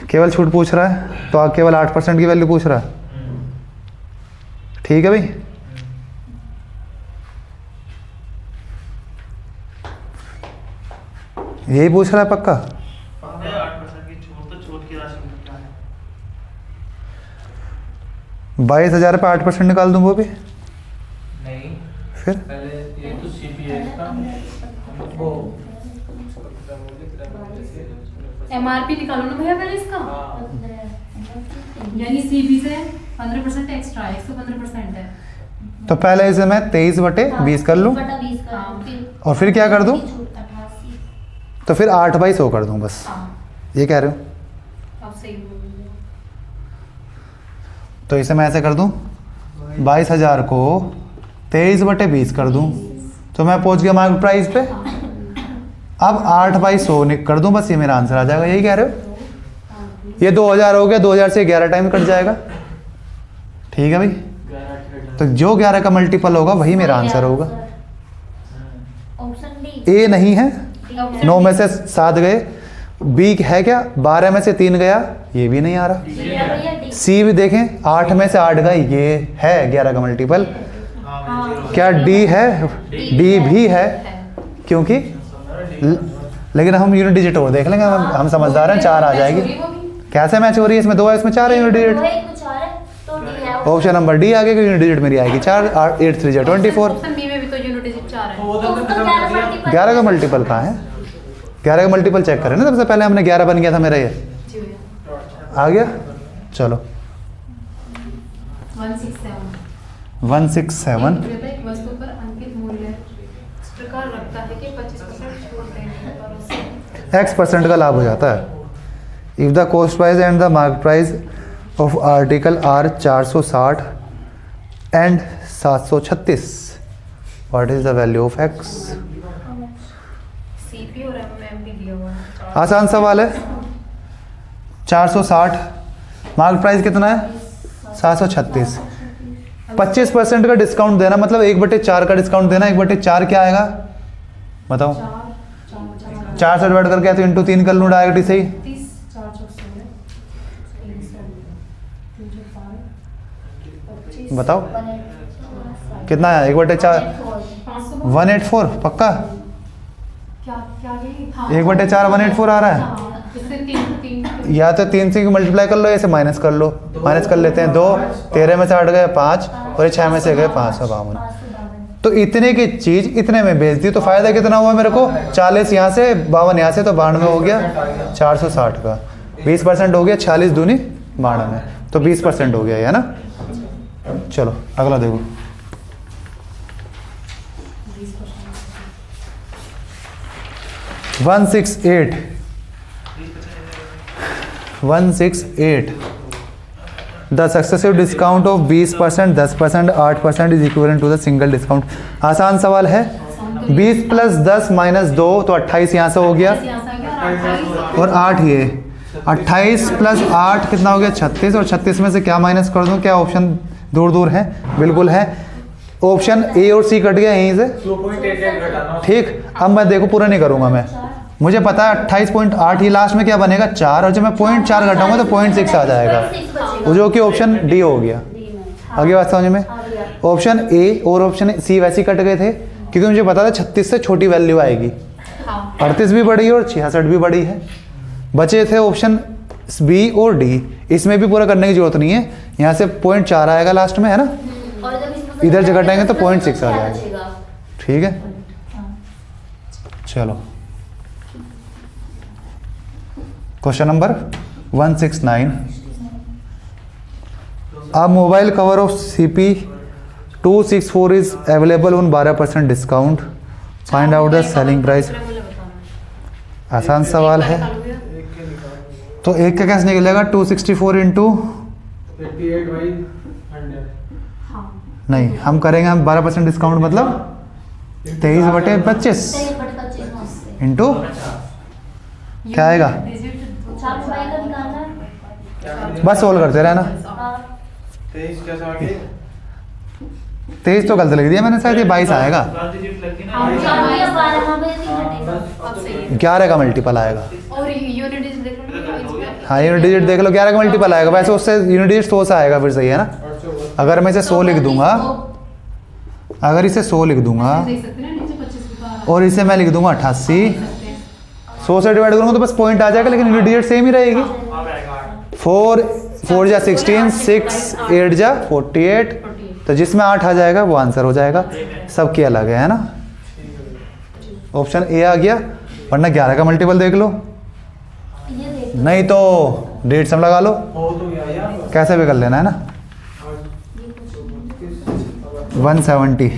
केवल छूट पूछ रहा है तो केवल 8% की वैल्यू पूछ रहा है, ठीक है भाई। यही पूछ रहा है पक्का? 8% की छूट, तो छूट की राशि में क्या है? 22,000 पे 8% निकाल दूं वो भी? नहीं, फिर पहले ये तो सीपीएस का वो एमआरपी निकालो ना भैया पहले इसका, हाँ, यानी सीबी से 15% एक्स्ट्रा 115% है। तो पहले इसे मैं 23/20 कर लूं 20 कर और फिर क्या कर दूं? 88। तो फिर 8/100 कर दूं बस, ये कह रहे हो? अब सही बोल रहे हो। तो इसे मैं ऐसे कर दूं 22,000 को 23/20 कर दूं, तो मैं पहुंच गया मार्केट प्राइस पे। अब 8/100 कर दूं बस, ये मेरा आंसर आ जाएगा, यही कह रहे हो? ये 2000 हो गया, 2000 से 11 टाइम कट जाएगा, ठीक है भाई। तो जो 11 का मल्टीपल होगा वही मेरा आंसर होगा। Option D. ए नहीं है, 9 में से 7 गए, बी है क्या 12 में से 3 गया, ये भी नहीं आ रहा। भैया डी। सी भी देखें 8 में से 8 गए, ये है 11 का मल्टीपल। क्या डी है? डी भी है, क्योंकि लेकिन हम यूनिट डिजिट और देख लेंगे, हम समझदार हैं, 4 आ जाएगी। कैसे मैच हो रही है? इसमें 2 है, इसमें 4 है unit digit. Option number D आगे यूनिट डिजिट मेरी आएगी 4, 8 3 24। ऑप्शन बी में भी तो यूनिट डिजिट 4 है। तो वो तो हमने खत्म कर दिया। 11 का मल्टीपल कहाँ है? 11 का मल्टीपल चेक करें ना, सबसे पहले हमने 11 बन गया था मेरा, ये जी भैया। आ गया। चलो 167 167 एक वस्तु पर अंकित मूल्य इस प्रकार रखता है कि 25% छूट देने पर उसे X% का लाभ हो जाता है। If the cost price and the market price of article are 460 and 736, what is the value of X? CP और एमएमपी दिया हुआ है। आसान सवाल है। 460, मार्केट प्राइस कितना है? 736। 25% का डिस्काउंट देना मतलब 1/4 का डिस्काउंट देना। 1/4 क्या आएगा बताओ? 4 से डिवाइड करके तो इंटू 3 कर लूँ डायरेक्ट से ही। 30 4 300 305 बताओ कितना है? 1/4 184 पक्का? क्या क्या गई? हाँ 1/4 184 आ रहा है। हाँ, इससे 3 या तो 3 से मल्टीप्लाई कर लो, ऐसे माइनस कर लो। माइनस कर लेते हैं। 2 13 में से 8 गए 5 और 6 में से गए 552। तो इतने की चीज इतने में बेच दी, तो फायदा कितना हुआ मेरे को? 40 यहाँ से, 52 यहाँ से, तो 92 हो गया 460 का। 20% हो गया, 46 दूनी 92, तो 20% हो गया, है ना। चलो अगला देखो। One six eight the successive discount of 20%, 10%, 8% is equivalent to the single discount. आसान सवाल है। 20 + 10 - 2 तो 28 यहाँ से हो गया, और 8 ये 28 + 8 कितना हो गया? 36। और 36 में से क्या माइनस कर दूं? क्या ऑप्शन दूर दूर है? बिल्कुल है। ऑप्शन ए और सी कट गया यहीं से। 2.88 घटाना। ठीक, अब मैं देखो पूरा नहीं करूंगा मैं, मुझे पता है 28.8 ही लास्ट में क्या बनेगा? 4, और जब मैं 0.4 घटाऊंगा तो 0.6 आ जाएगा, वो जो कि ऑप्शन डी हो गया। आगे बात समझ में? ऑप्शन ए और ऑप्शन सी वैसे ही कट गए थे क्योंकि मुझे पता था 36 से छोटी वैल्यू आएगी। 38 भी बड़ी है और 66 भी बड़ी है। बचे थे ऑप्शन बी और डी, इसमें भी पूरा करने की जरूरत नहीं है। यहाँ से 0.4 आएगा लास्ट में, है ना। इधर जगह घटाएंगे तो 0.6 आ जाएगा। ठीक है, चलो question number 169। A mobile cover of CP 264 is available on 12% discount. Find out the selling price. आसान सवाल है। तो एक का कैसे निकलेगा? 264 इंटू 88/100। नहीं, हम करेंगे, हम 12% डिस्काउंट मतलब 23/25 इंटू क्या आएगा? बस सोल्व करते रहना। 23 कैसा आ गया? 23 तो गलत लिख दिया मैंने, शायद ये 22 आएगा। 11 का मल्टीपल आएगा। और यूनिट डिजिट देख लो। हाँ यूनिट डिजिट देख लो, 11 का मल्टीपल आएगा। वैसे उससे यूनिट डिजिट 100 से आएगा फिर, सही है ना। अगर मैं इसे 100 लिख दूंगा, अगर इसे 100 लिख दूंगा देख सकते हैं नीचे 25 लिखा है। और इसे मैं लिख दूंगा 88, 100 से डिवाइड करूंगा तो बस पॉइंट आ जाएगा, लेकिन यूनिट डिजिट सेम ही रहेगी। 4 जा 16, 6 8 जा 48, तो जिसमें 8 आ जाएगा वो आंसर हो जाएगा। सबकी अलग है ना। ऑप्शन ए आ गया, वरना 11 का मल्टीपल देख लो, नहीं तो डेट सम लगा लो, हो तो गया यार। कैसे भी कर लेना, है ना। 170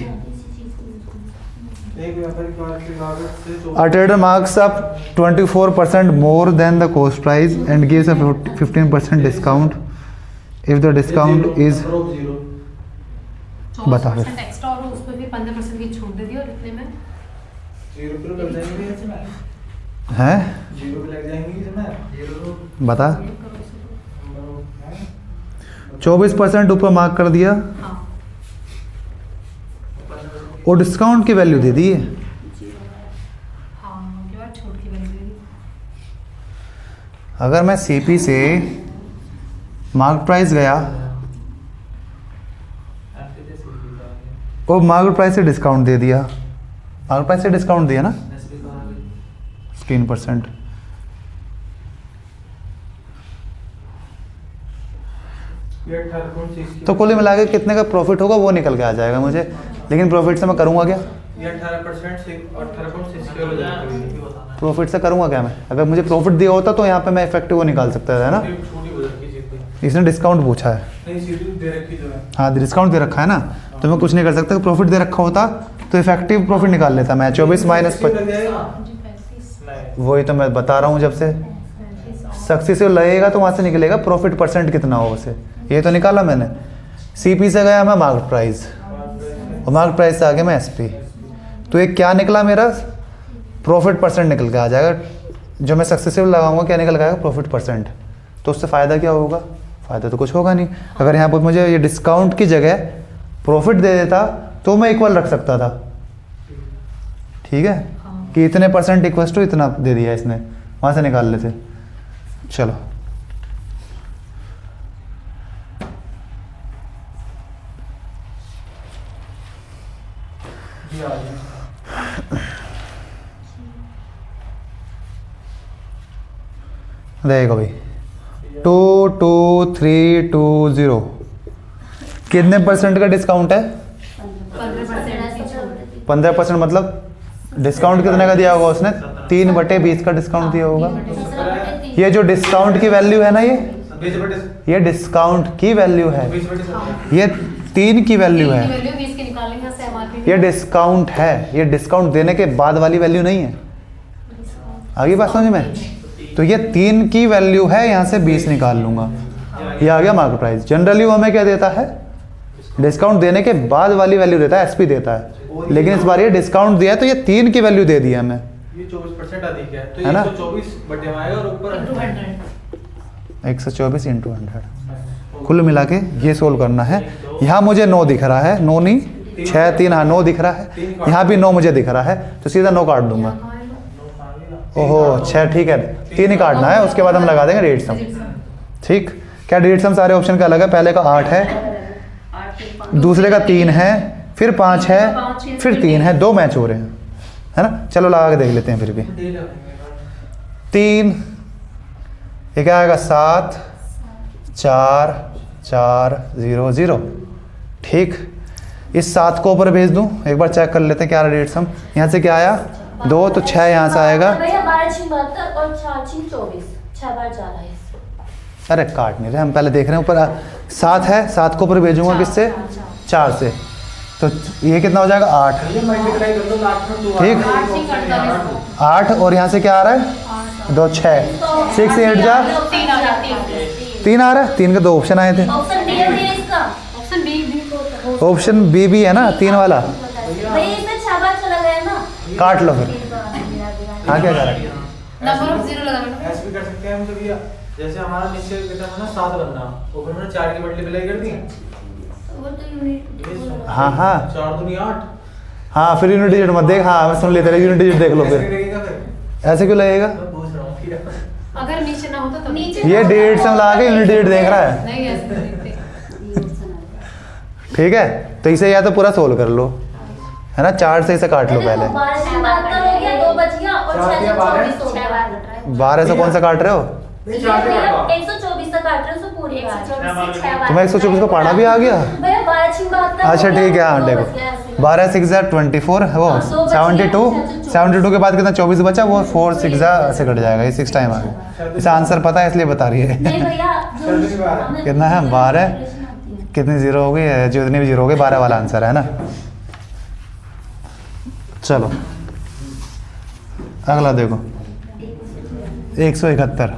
एक व्यापारी कार की लागत से A trader marks up 24% more than the cost price and gives a 15% discount. If the discount is बता फिर। 24% एक्स्ट्रा और उस पे भी 15% की छूट दे दी, और इतने में 0 पे लग जाएंगे इसमें। है 0 पे लग जाएंगे इसमें। बता। 24% ऊपर मार्क कर दिया हाँ और डिस्काउंट की वैल्यू दे दी है। हाँ के बाद छूट की वैल्यू दे दी। अगर मैं सीपी से मार्केट प्राइस गया और मार्केट प्राइस से डिस्काउंट दे दिया, मार्केट प्राइस से डिस्काउंट दिया ना, 16%। ये 18.6 तो कुल मिला के कितने का प्रॉफिट होगा वो निकल के आ जाएगा मुझे, लेकिन प्रॉफिट से मैं करूँगा क्या? ये 18% से 18.6 किलो जाएगा। प्रॉफिट से करूँगा क्या मैं? अगर मुझे प्रॉफिट दिया होता तो यहाँ पे मैं इफेक्टिव वो निकाल सकता था, है ना? छोटी हो जाती है चीज़। इसने डिस्काउंट पूछा है। नहीं सीधी दे रखी जो है। हाँ, डिस्काउंट दे रखा है ना, तो मैं कुछ नहीं कर सकता। प्रॉफिट दे रखा होता तो इफेक्टिव प्रॉफिट निकाल लेता मैं। 24 माइनस लग जाएगा। जी 35 नहीं। वही तो मैं बता रहा हूँ, जब से सक्सेसिव लगेगा तो वहाँ से निकलेगा प्रॉफिट परसेंट कितना हो उसे, ये तो निकाला मैंने। सीपी से गया मैं मार्केट प्राइस, और मार्केट प्राइस से आगे मैं एसपी, तो ये क्या निकला मेरा? प्रॉफिट परसेंट निकल के आ जाएगा। जो मैं सक्सेसिव लगाऊंगा क्या निकल के आएगा? Profit percent. तो उससे फ़ायदा क्या होगा? फ़ायदा तो कुछ होगा नहीं। अगर यहाँ पर मुझे ये डिस्काउंट की जगह प्रॉफिट दे देता तो मैं इक्वल रख सकता था, ठीक है, कि इतने परसेंट इक्वल टू इतना दे दिया इसने, वहाँ से निकाल लेते। चलो जी आ जाए। देखो भाई 22320 कितने परसेंट का डिस्काउंट है? 15%। मतलब डिस्काउंट कितने का दिया होगा उसने? 3/20 का डिस्काउंट दिया होगा। ये जो डिस्काउंट की वैल्यू है ना, ये डिस्काउंट की वैल्यू है, ये 3 की वैल्यू है, वैल्यू 20 की निकालेंगे से MRP ये डिस्काउंट है, ये डिस्काउंट देने के बाद वाली वैल्यू नहीं है। आगे बात समझ में? तो ये 3 की वैल्यू है, यहाँ से 20 निकाल लूंगा, ये आ गया मार्केट प्राइस। जनरली वो हमें क्या देता है? डिस्काउंट देने के बाद वाली वैल्यू देता है, एसपी देता है, लेकिन इस बार ये डिस्काउंट दिया है तो ये 3 की वैल्यू दे दी है हमें, ये 24% अधिक है, तो है ना? 124 बटे में आएगा और ऊपर 124 इंटू 100। कुल मिला के ये सोल्व करना है। यहाँ मुझे 9 दिख रहा है, 9 नहीं 6 3, हाँ 9 दिख रहा है, यहाँ भी 9 मुझे दिख रहा है, तो सीधा 9 काट दूंगा। ओहो 6, ठीक है, 3 ही काटना है, उसके बाद हम लगा देंगे डेढ़ सम। ठीक, क्या डेढ़ सम सारे ऑप्शन का अलग है? पहले का 8 है, दूसरे का 3 है, फिर 5 है, फिर 3 है, 2 मैच हो रहे हैं, है ना? चलो लगा के देख लेते हैं फिर भी। 3 ये क्या आएगा? 7 4 4 0 0। ठीक, इस 7 को ऊपर भेज दूं, एक बार चेक कर लेते हैं क्या रेट सम। यहाँ से क्या आया? 2, तो 6 यहाँ से आएगा। भैया 12 6 72 और 4 6 24 6 बार जा रहा है। अरे काट नहीं रहे, हम पहले देख रहे हैं। ऊपर 7 है, 7 को ऊपर भेजूंगा किससे? 4 से, तो ये कितना हो जाएगा? 8। ये मल्टीप्लाई कर दो, 8 में 2 ठीक, 8 और यहाँ से क्या आ रहा है? 2 6 6 8 जा 3 आ रहा है। 3 के 2 ऑप्शन आए थे, ऑप्शन बी है भैया इसका। ऑप्शन बी ऑप्शन बी भी है ना 3 वाला। भैया इसमें 6 बार चला गया ना। काट लो फिर। हाँ क्या कर रहा है? नंबर ऑफ 0 लगा लो। ऐसे भी कर सकते हैं हम। तो भैया जैसे हमारा नीचे कितना है ना 7 बनना, ऊपर मैंने 4 की मल्टीप्लाई कर दी, वो तो यूनिट हाँ हाँ 4 दूनी 8। हाँ, फिर यूनिट डिजिट मत देख। हाँ मैं सुन लेते रहे, यूनिट डिजिट देख लो ऐसे फिर। लगेगा फिर, ऐसे क्यों लगेगा? मैं पूछ रहा हूँ फिर। अगर नीचे ना होता तो नीचे ये डेढ़ सम लगा के यूनिट डिजिट देख रहा है, नहीं ऐसे नहीं देखते। ठीक है? तो इसे या तो पूरा सोल्व कर लो, है ना? 4 से इसे काट लो पहले। 12 से 72 हो गया, 2 बच गया और 6 से 24 हो गया। 12 से कौन सा काट रहे हो? नहीं 4 से भैया काटो। 124 तक काट रहे हो, सो पूरी 124 से 6 बार। तुम्हें 124 को पढ़ा भी आ गया? भैया 12 6 72। अच्छा ठीक है, हाँ देखो 12 6 24, वो 72 के बाद कितना 24 बचा, वो 4 6 ऐसे कट जाएगा। ये 6 टाइम आ गया। इसे आंसर पता है इसलिए बता रही है। नहीं भैया जो कितना है? 12 कितनी जीरो हो गई? जितनी भी जीरो हो गई 12 वाला आंसर है ना। चलो अगला देखो 171।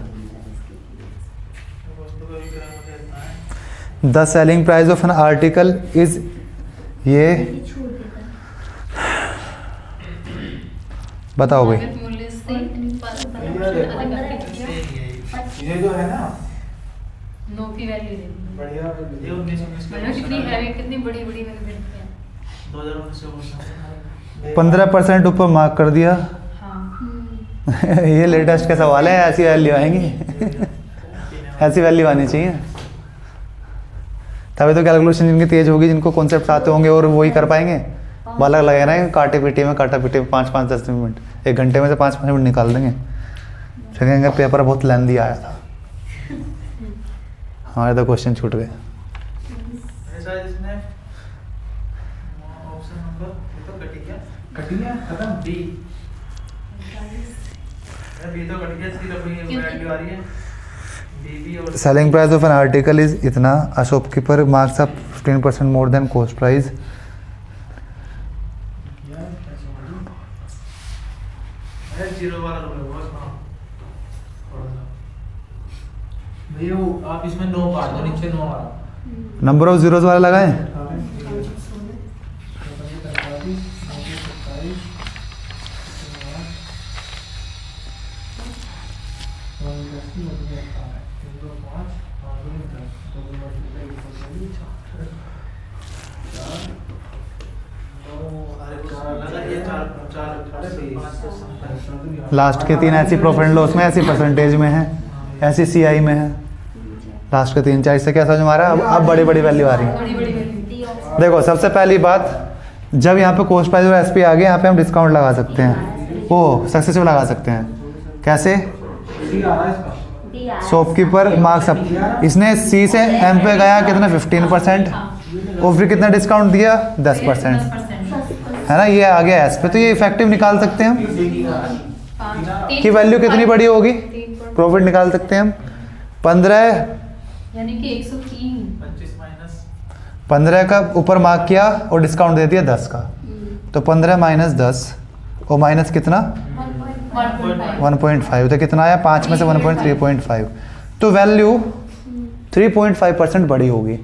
The selling price of an article is, ये बताओ भाई। मूल्य से ये जो है ना 9 की वैल्यू दे दी। बढ़िया, ये 1919 मतलब कितनी है, कितनी बड़ी बड़ी वैल्यू देते हैं। 2019 से 15% ऊपर मार्क कर दिया। हाँ ये लेटेस्ट का सवाल है, ऐसी वैल्यू आएंगी। ऐसी वैल्यू आनी चाहिए, तभी तो कैलकुलेशन जिनकी तेज होगी, जिनको कॉन्सेप्ट आते होंगे और वही कर पाएंगे। बालक लगे ना काटे पीटे में 5-5 10 मिनट। 1 घंटे में से 5 मिनट निकाल देंगे, फिर कहेंगे पेपर बहुत लेंदी आया था, हमारे तो क्वेश्चन छूट गए। ऐसा इसमें ऑप्शन नंबर तो कट गया खत्म बी। बी तो कट गया, इसकी तो कोई वैल्यू आ रही है बी और selling price of an article is इतना, a shopkeeper marks up 15% more than cost price. Zero वाला रोल है बस। हाँ भैया वो आप इसमें 9 काट दो, नीचे 9 वाला नंबर ऑफ जीरोज वाला लगाएं। लास्ट के 3 ऐसी प्रॉफिट एंड लॉस में, ऐसी परसेंटेज में है, ऐसी सीआई में है। लास्ट के 3 4 से क्या समझ में आ रहा है? अब बड़ी बड़ी वैल्यू आ रही है। बड़ी बड़ी वैल्यू। देखो सबसे पहली बात, जब यहाँ पे कॉस्ट प्राइस और एसपी आ गए, यहाँ पे हम डिस्काउंट लगा सकते हैं, वो सक्सेसफुल लगा सकते हैं। कैसे? सी आ रहा है इसका शॉपकीपर मार्क्स अप, इसने सी से एम पे गया कितना 15% और फिर कितना डिस्काउंट दिया 10%, है ना। ये आ गया एस पे, तो ये इफेक्टिव निकाल सकते हैं हम कि वैल्यू कितनी बड़ी होगी, प्रॉफिट निकाल सकते हैं हम। 15 यानी कि 103 25 माइनस 15 का ऊपर मार्क किया और डिस्काउंट दे दिया 10 का, तो 15 माइनस 10 और माइनस कितना 1.5, तो कितना आया 5 में से 1.3.5, तो वैल्यू 3.5% बड़ी होगी।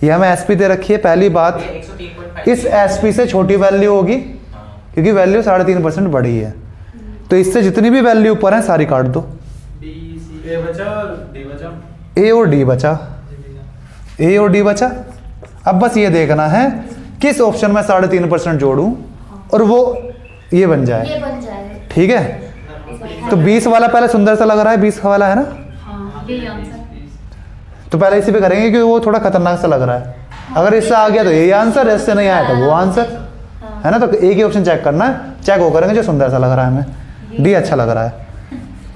ये हमें एसपी दे रखी है। पहली बात, 103.5 इस एसपी से छोटी वैल्यू होगी क्योंकि वैल्यू 3.5% बड़ी है, तो इससे जितनी भी वैल्यू ऊपर है सारी काट दो। बी सी ए बचा और डी बचा। ए और डी बचा, ए और डी बचा। अब बस ये देखना है किस ऑप्शन में 3.5% जोड़ूं और वो ये बन जाए, ये बन जाए। ठीक है। तो 20 वाला पहले सुंदर सा लग रहा है, 20 वाला है ना, हाँ यही आंसर। तो पहले इसी पे करेंगे क्योंकि वो थोड़ा खतरनाक सा लग रहा है। अगर इससे आ गया तो यही आंसर, इससे नहीं आया तो वो आंसर, है ना। तो एक ही ऑप्शन चेक करना है, चेक वो करेंगे जो सुंदर सा लग रहा है हमें, डी अच्छा लग रहा है।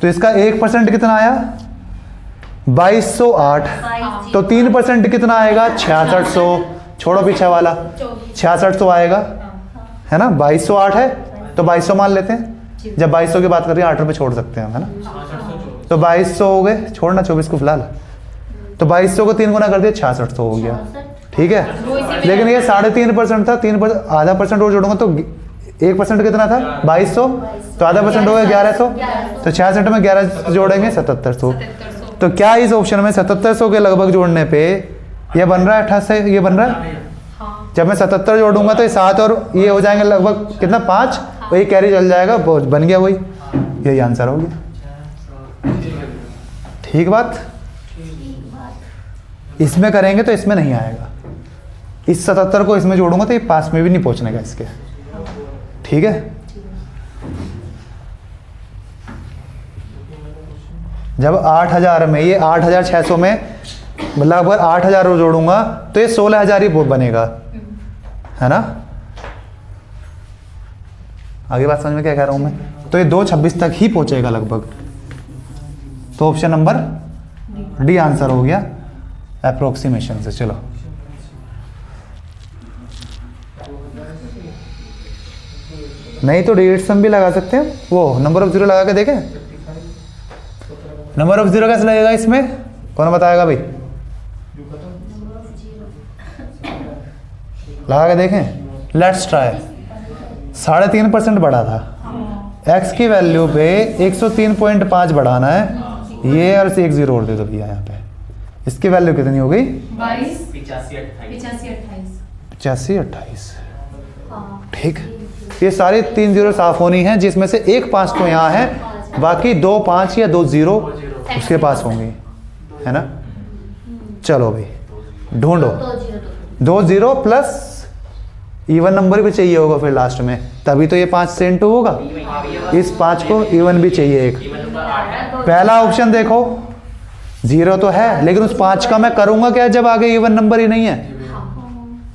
तो इसका 1% कितना आया 2208, तो 3% कितना आएगा 6600, छोड़ो पीछे वाला 6600 आएगा, है ना। 2208 है तो 2200 मान लेते हैं, जब 2200 की बात कर रहे हैं 8 रुपये छोड़ सकते हैं हम, है ना। तो 2200 हो गए, छोड़ना 24 को फिलहाल, तो 2200 को 3 गुना कर दिया 6600 हो गया, ठीक है। लेकिन ये 3.5% था, 3% आधा परसेंट और जोड़ूंगा तो 1% कितना था 2200, तो आधा परसेंट हो गया 1100, तो 66 में 11 जोड़ेंगे 7700। तो क्या इस ऑप्शन में 7700 के लगभग जोड़ने पे ये बन रहा है 88, ये बन रहा है। जब मैं 77 जोड़ूंगा तो ये 7 और ये हो जाएंगे लगभग कितना 5, वही कैरी चल जाएगा, बन गया वही, यही आंसर हो गया। ठीक बात। इसमें करेंगे तो इसमें नहीं आएगा, इस 77 को इसमें जोड़ूंगा तो ये पास में भी नहीं पहुंचने का इसके, ठीक है। जब 8000 में ये 8600 में लगभग 8000 जोड़ूंगा तो ये 16000 ही बनेगा, है ना। आगे बात समझ में क्या कह रहा हूं मैं, तो ये 226 तक ही पहुंचेगा लगभग, तो ऑप्शन नंबर डी आंसर हो गया अप्रोक्सीमेशन से। चलो नहीं तो डिविजन भी लगा सकते हैं, वो नंबर ऑफ जीरो लगा के देखें। नंबर ऑफ जीरो कैसे लगेगा इसमें, कौन बताएगा भाई, लगा के देखें। Let's try. 3.5% बढ़ा था, x की वैल्यू पे 103.5 बढ़ाना है, ये और से 1 0 और दे दो भैया यहाँ पे। इसकी वैल्यू कितनी हो गई 22 85 85 85 28, ठीक। ये सारे 3 0 साफ होनी है, जिसमें से एक 5 तो यहाँ है, बाकी 2 5 या 2 0 उसके पास होंगे, है ना। चलो भाई ढूंढो, 2 0 प्लस इवन नंबर भी चाहिए होगा फिर लास्ट में, तभी तो ये 5 से इंटू होगा, इस 5 को इवन भी चाहिए एक। पहला ऑप्शन देखो 0 तो है, लेकिन उस 5 का मैं करूंगा क्या जब आगे इवन नंबर ही नहीं है,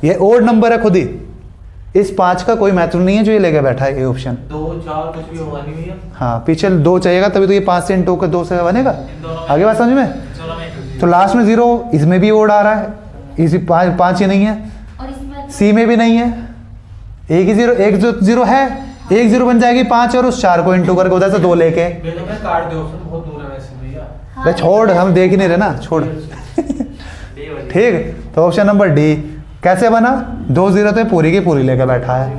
ये ओड नंबर है खुद ही, इस 5 का कोई महत्व नहीं है जो ये लेके बैठा है, ये ऑप्शन। 2 4 कुछ भी होगा नहीं भैया। हाँ, पीछे 2 चाहिएगा तभी तो ये 5 से इंटू के 2 से बनेगा। आगे बात समझ में? चलो मैं तो लास्ट में 0, इसमें भी ओड आ रहा है, इसी 5 ही नहीं है, और इसमें सी में भी नहीं है, एक ही 0, एक जो 0 है, एक 0 बन जाएगी 5 और उस 4 को इंटू करके उधर से 2 लेके। भैया मैं काट दे, ऑप्शन बहुत दूर है वैसे भैया। भाई छोड़, हम देख ही नहीं रहे ना, छोड़। ठीक, तो ऑप्शन नंबर डी कैसे बना? 2 0 तो पूरी की पूरी लेकर बैठा है,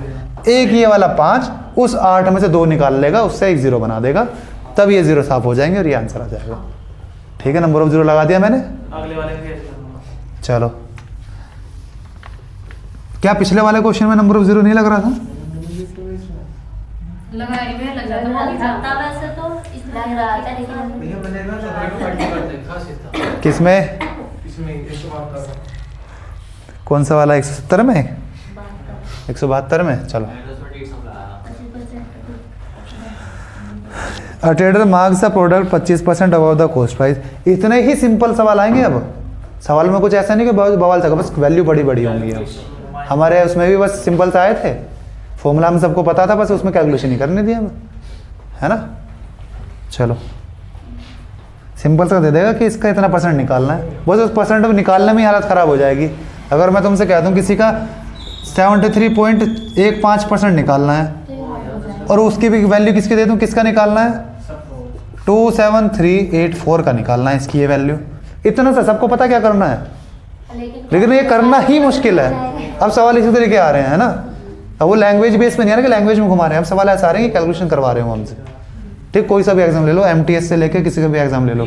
एक ये वाला 5 उस 8 में से 2 निकाल लेगा, उससे एक 0 बना देगा, तब ये 0 साफ हो जाएंगे और ये आंसर आ जाएगा। ठीक है, नंबर ऑफ 0 लगा दिया मैंने। अगले वाले में कैसे करूंगा? चलो, क्या पिछले वाले क्वेश्चन में नंबर ऑफ 0 नहीं लग रहा था? लगाए हुए लग जाता लग है। जाता वैसे तो लग रहा था लेकिन भैया मैंने ना सब प्रैक्टिकल देखा सीधा। किसमें? इसमें इस्तेमाल कर रहा हूं। कौन सा वाला? 170 में, 172 में। चलो, a trader marks the product 25% above the cost price. इतने ही सिंपल सवाल आएंगे अब। सवाल में कुछ ऐसा नहीं कि बवाल था, बस वैल्यू बड़ी बड़ी होंगी। अब हमारे उसमें भी बस सिंपल से आए थे, फॉर्मूला में सबको पता था, बस उसमें कैलकुलेशन ही करने दिया हमें, है ना। चलो, सिंपल सा दे देगा कि इसका इतना परसेंट निकालना है, बस उस परसेंट निकालने में ही हालत ख़राब हो जाएगी। अगर मैं तुमसे कहता हूँ किसी का 73.15% निकालना है और उसकी भी वैल्यू किसकी दे दूँ, किसका निकालना है? 27384 का निकालना है इसकी ये वैल्यू। इतना सा सबको पता क्या करना है, लेकिन ये करना ही मुश्किल है। अब सवाल इसी तरीके आ रहे हैं, है ना। अब वो लैंग्वेज बेस पे नहीं आ रहा कि लैंग्वेज में घुमा रहे हैं, अब सवाल ऐसा आ रहे हैं कि कैलकुलेशन करवा रहे हो हमसे। ठीक, कोई सा भी एग्जाम ले लो, MTS से लेके किसी का भी एग्जाम ले लो,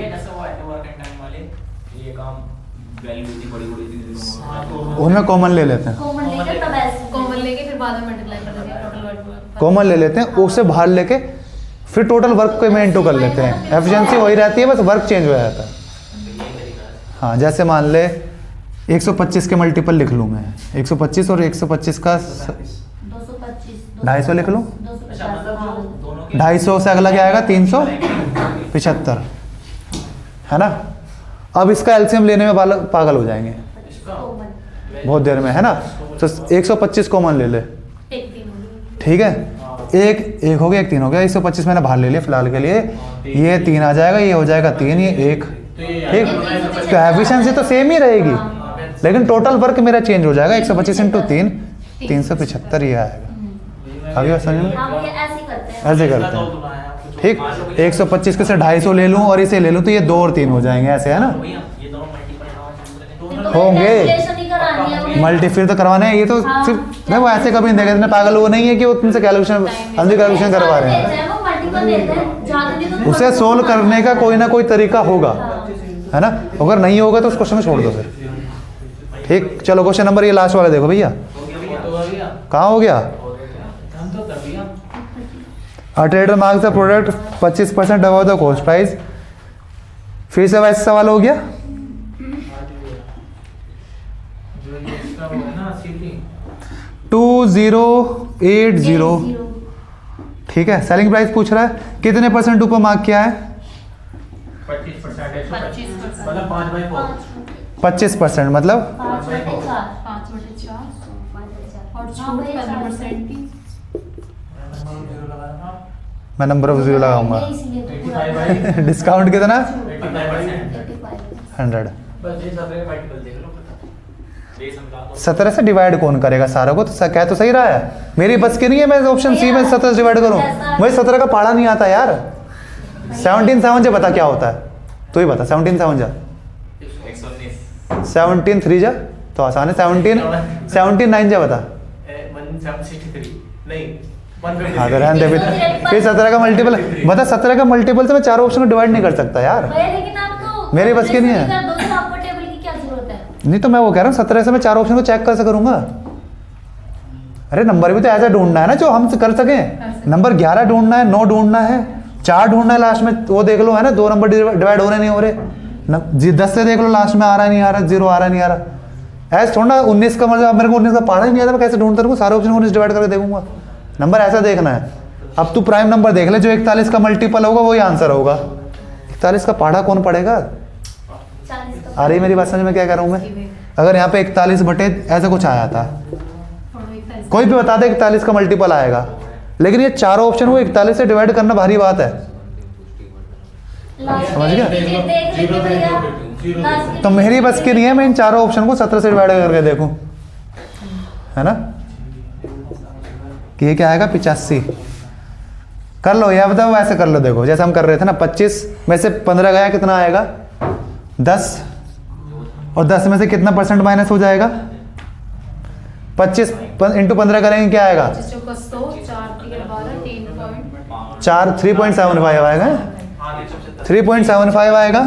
उनमें कॉमन ले लेते हैं, कॉमन लेकर तब ऐसे कॉमन लेके फिर बाद में मल्टीप्लाई कर देंगे टोटल वर्क। कॉमन ले लेते हैं, उससे बाहर लेके फिर टोटल वर्क को में इंटू कर लेते हैं। एफिशिएंसी वही रहती है, बस वर्क चेंज हो जाता है। हाँ, जैसे मान ले 125 के मल्टीपल लिख लूँ मैं, 125 और 125 का 225 250 लिख लूँ, 250 250 से अगला क्या आएगा? 375, है ना। अब इसका एलसीएम लेने में पागल हो जाएंगे बहुत देर में, है ना। तो 125 कॉमन ले ले, ठीक है। एक हो गया, एक 3 हो गया, 125 मैंने बाहर ले लिया फिलहाल के लिए। ये 3 आ जाएगा, ये हो जाएगा 3, ये 1, ठीक। तो एफिशिएंसी तो सेम ही रहेगी, लेकिन टोटल वर्क मेरा चेंज हो जाएगा। 125 इंटू 3, 375 ये आएगा। आगे बात समझ में? हम ये ऐसे करते हैं। ऐसे करते हैं, ठीक। 125 के से 250 ले लूँ और इसे ले लूँ तो ये 2 और 3 हो जाएंगे, ऐसे, है ना। होंगे मल्टी फिर तो करवाने हैं, ये तो सिर्फ नहीं, वो ऐसे कभी नहीं देगा, इतने पागल वो नहीं है कि वो तुमसे कैलकुलेशन हम कैलकुलेशन करवा रहे हैं। उसे सोल्व करने का कोई ना कोई तरीका होगा, है ना। अगर नहीं होगा तो उस क्वेश्चन में छोड़ दो फिर, ठीक। चलो, क्वेश्चन नंबर ये लास्ट वाला देखो भैया, कहाँ हो गया? A trader marks the product 25% above the cost price. फिर से वैसे सवाल हो गया, जो ये इसका वो है ना सीटिंग 2080, ठीक है। सेलिंग प्राइस पूछ रहा है, कितने परसेंट ऊपर मार्क किया है? 25%, मतलब 5/4। 25% मतलब 5/4 और छूट 15% की। मैं नंबर ऑफ 0 लगाऊंगा। इसलिए तो पूरा 85/100। डिस्काउंट कितना? 85 100। बस ये सब प्रैक्टिकल देख लो। 17 से डिवाइड कौन करेगा सारा को? तो कह तो सही रहा है, मेरी बस की नहीं है मैं ऑप्शन सी में 17 से डिवाइड करूं। मुझे 17 का पढ़ा नहीं आता यार। 17 7 जा बता क्या होता है, तू ही बता। 17 7 जा, 17 3 जा तो आसान है। 17 9 जा बता। 163 नहीं हाँ तो रहने दे फिर 17 का मल्टीपल बता। 17 का मल्टीपल से मैं 4 ऑप्शन को डिवाइड नहीं कर सकता यार, लेकिन आप तो मेरी बस की नहीं है। आपको टेबल की क्या जरूरत है? नहीं तो मैं वो कह रहा हूँ 17 से मैं 4 ऑप्शन को चेक कैसे करूंगा? अरे नंबर भी तो ऐसा ढूंढना है ना जो हम कर सकें। नंबर 11 ढूंढना है, 9 ढूंढना है, 4 ढूंढना है लास्ट में, वो देख लो, है ना। 2 नंबर डिवाइड हो रहे नहीं हो रहे, 10 से देख लो लास्ट में आ रहा नहीं आ रहा, 0 आ रहा नहीं आ रहा। ऐसा थोड़ा 19 का मतलब मेरे को 19 का पढ़ा ही नहीं आता, मैं कैसे ढूंढता रहूँ? सारे ऑप्शन को 19 डिवाइड करके देखूंगा। नंबर ऐसा देखना है। अब तू प्राइम नंबर देख ले, जो 41 का मल्टीपल होगा वही आंसर होगा। 41 का पढ़ा कौन पढ़ेगा? 40 आ रही मेरी बात समझ में क्या कह रहा हूँ मैं? अगर यहाँ पे 41 बटे ऐसा कुछ आया था, कोई भी बता दे 41 का मल्टीपल आएगा, लेकिन ये चारों ऑप्शन को 41 से डिवाइड करना भारी बात है। समझ गया? तो मेरी बस की नहीं है मैं इन चारों ऑप्शन को 17 से डिवाइड करके देखूं, है ना, कि ये क्या आएगा 85। कर लो या बताओ, ऐसे कर लो, देखो जैसे हम कर रहे थे ना, 25 में से 15 गया कितना आएगा 10, और 10 में से कितना परसेंट माइनस हो जाएगा 25 इंटू 15 करेंगे क्या आएगा 3.75 आएगा, 3.75 आएगा।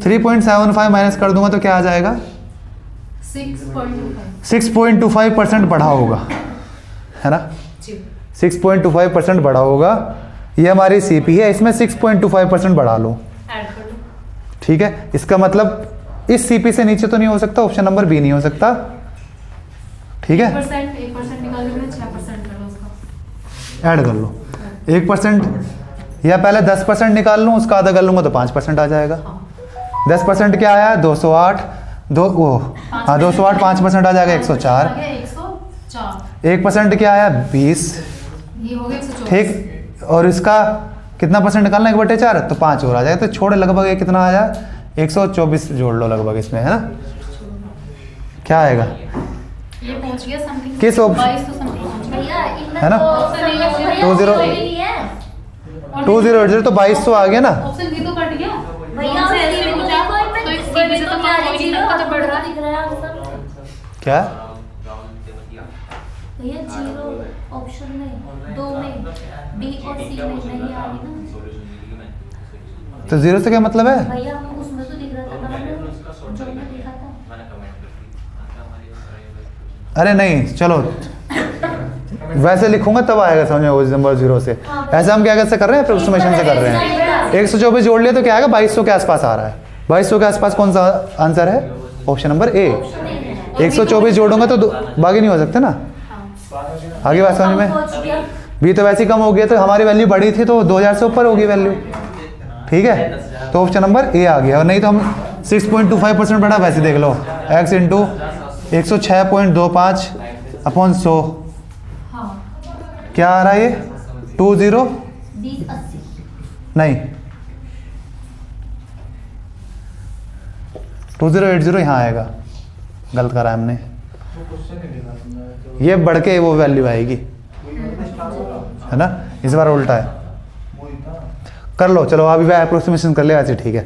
3.75 माइनस कर दूंगा तो क्या आ जाएगा 6.25% बढ़ा होगा, है ना, 6.25% बढ़ा होगा। ये हमारी सीपी है, इसमें 6.25% बढ़ा लो, ठीक है। इसका मतलब इस सीपी से नीचे तो नहीं हो सकता, ऑप्शन नंबर बी नहीं हो सकता, ठीक है। 1% निकाल के 6% कर लो उसका, ऐड कर लो 1%, या पहले 10% निकाल लूँ, उसका आधा कर लूँगा तो 5% आ जाएगा। 10% क्या आया 208, 208 5% आ जाएगा 104। 1% क्या आया 20, ये हो गया 124। ठीक, और इसका कितना परसेंट निकालना 1/4, तो 5 और आ जाएगा, तो छोड़ लगभग ये कितना आया 124 जोड़ लो लगभग इसमें, है ना, क्या आएगा ये पहुंच गया समथिंग, किस ऑप्शन, 22 तो समथिंग पहुंच गया, भैया है ना? 2080 तो 2200 आ गया ना। ऑप्शन बी तो कट गया भैया तो इस सीबी से तो कम हो ही नहीं सकता, तो बढ़ रहा है। दिख रहा है आंसर क्या भैया, 0 ऑप्शन में 2 में बी और सी में नहीं आ रही ना तो 0 से क्या मतलब है भैया, हमको उसमें तो दिख रहा था ना, जो मैं देखा था। अरे नहीं चलो वैसे लिखूंगा तब आएगा समझ में, वो नंबर 0 से। ऐसा हम क्या कैसे कर रहे हैं, अप्रोक्सीमेशन से कर रहे हैं। 124 जोड़ लिया तो क्या आएगा 2200 के आसपास आ रहा है। 2200 के आसपास कौन सा आंसर है, ऑप्शन नंबर ए। 124 जोड़ूंगा तो बाकी नहीं हो सकते ना, आगे बात समझ में। बी तो वैसे ही कम हो गया, तो हमारी वैल्यू बढ़ी थी तो 2000 से ऊपर होगी वैल्यू, ठीक है, तो ऑप्शन नंबर ए आ गया। और नहीं तो हम 6.25% बढ़ा, वैसे देख लो x इंटू 106.25/100 क्या आ रहा है ये 20 नहीं 2080 यहाँ आएगा, गलत करा हमने, ये बढ़ के वो वैल्यू आएगी, है ना, इस बार उल्टा है। कर लो चलो, अभी वह अप्रोक्सीमेशन कर ले ऐसे, ठीक है,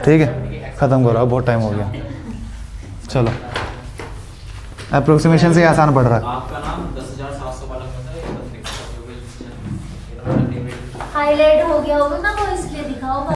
ठीक है, खत्म करो, बहुत टाइम हो गया। चलो अप्रोक्सीमेशन से आसान पड़ रहा है। आपका नाम 10,700 हाईलाइट हो गया होगा ना वो, इसलिए दिखाओ।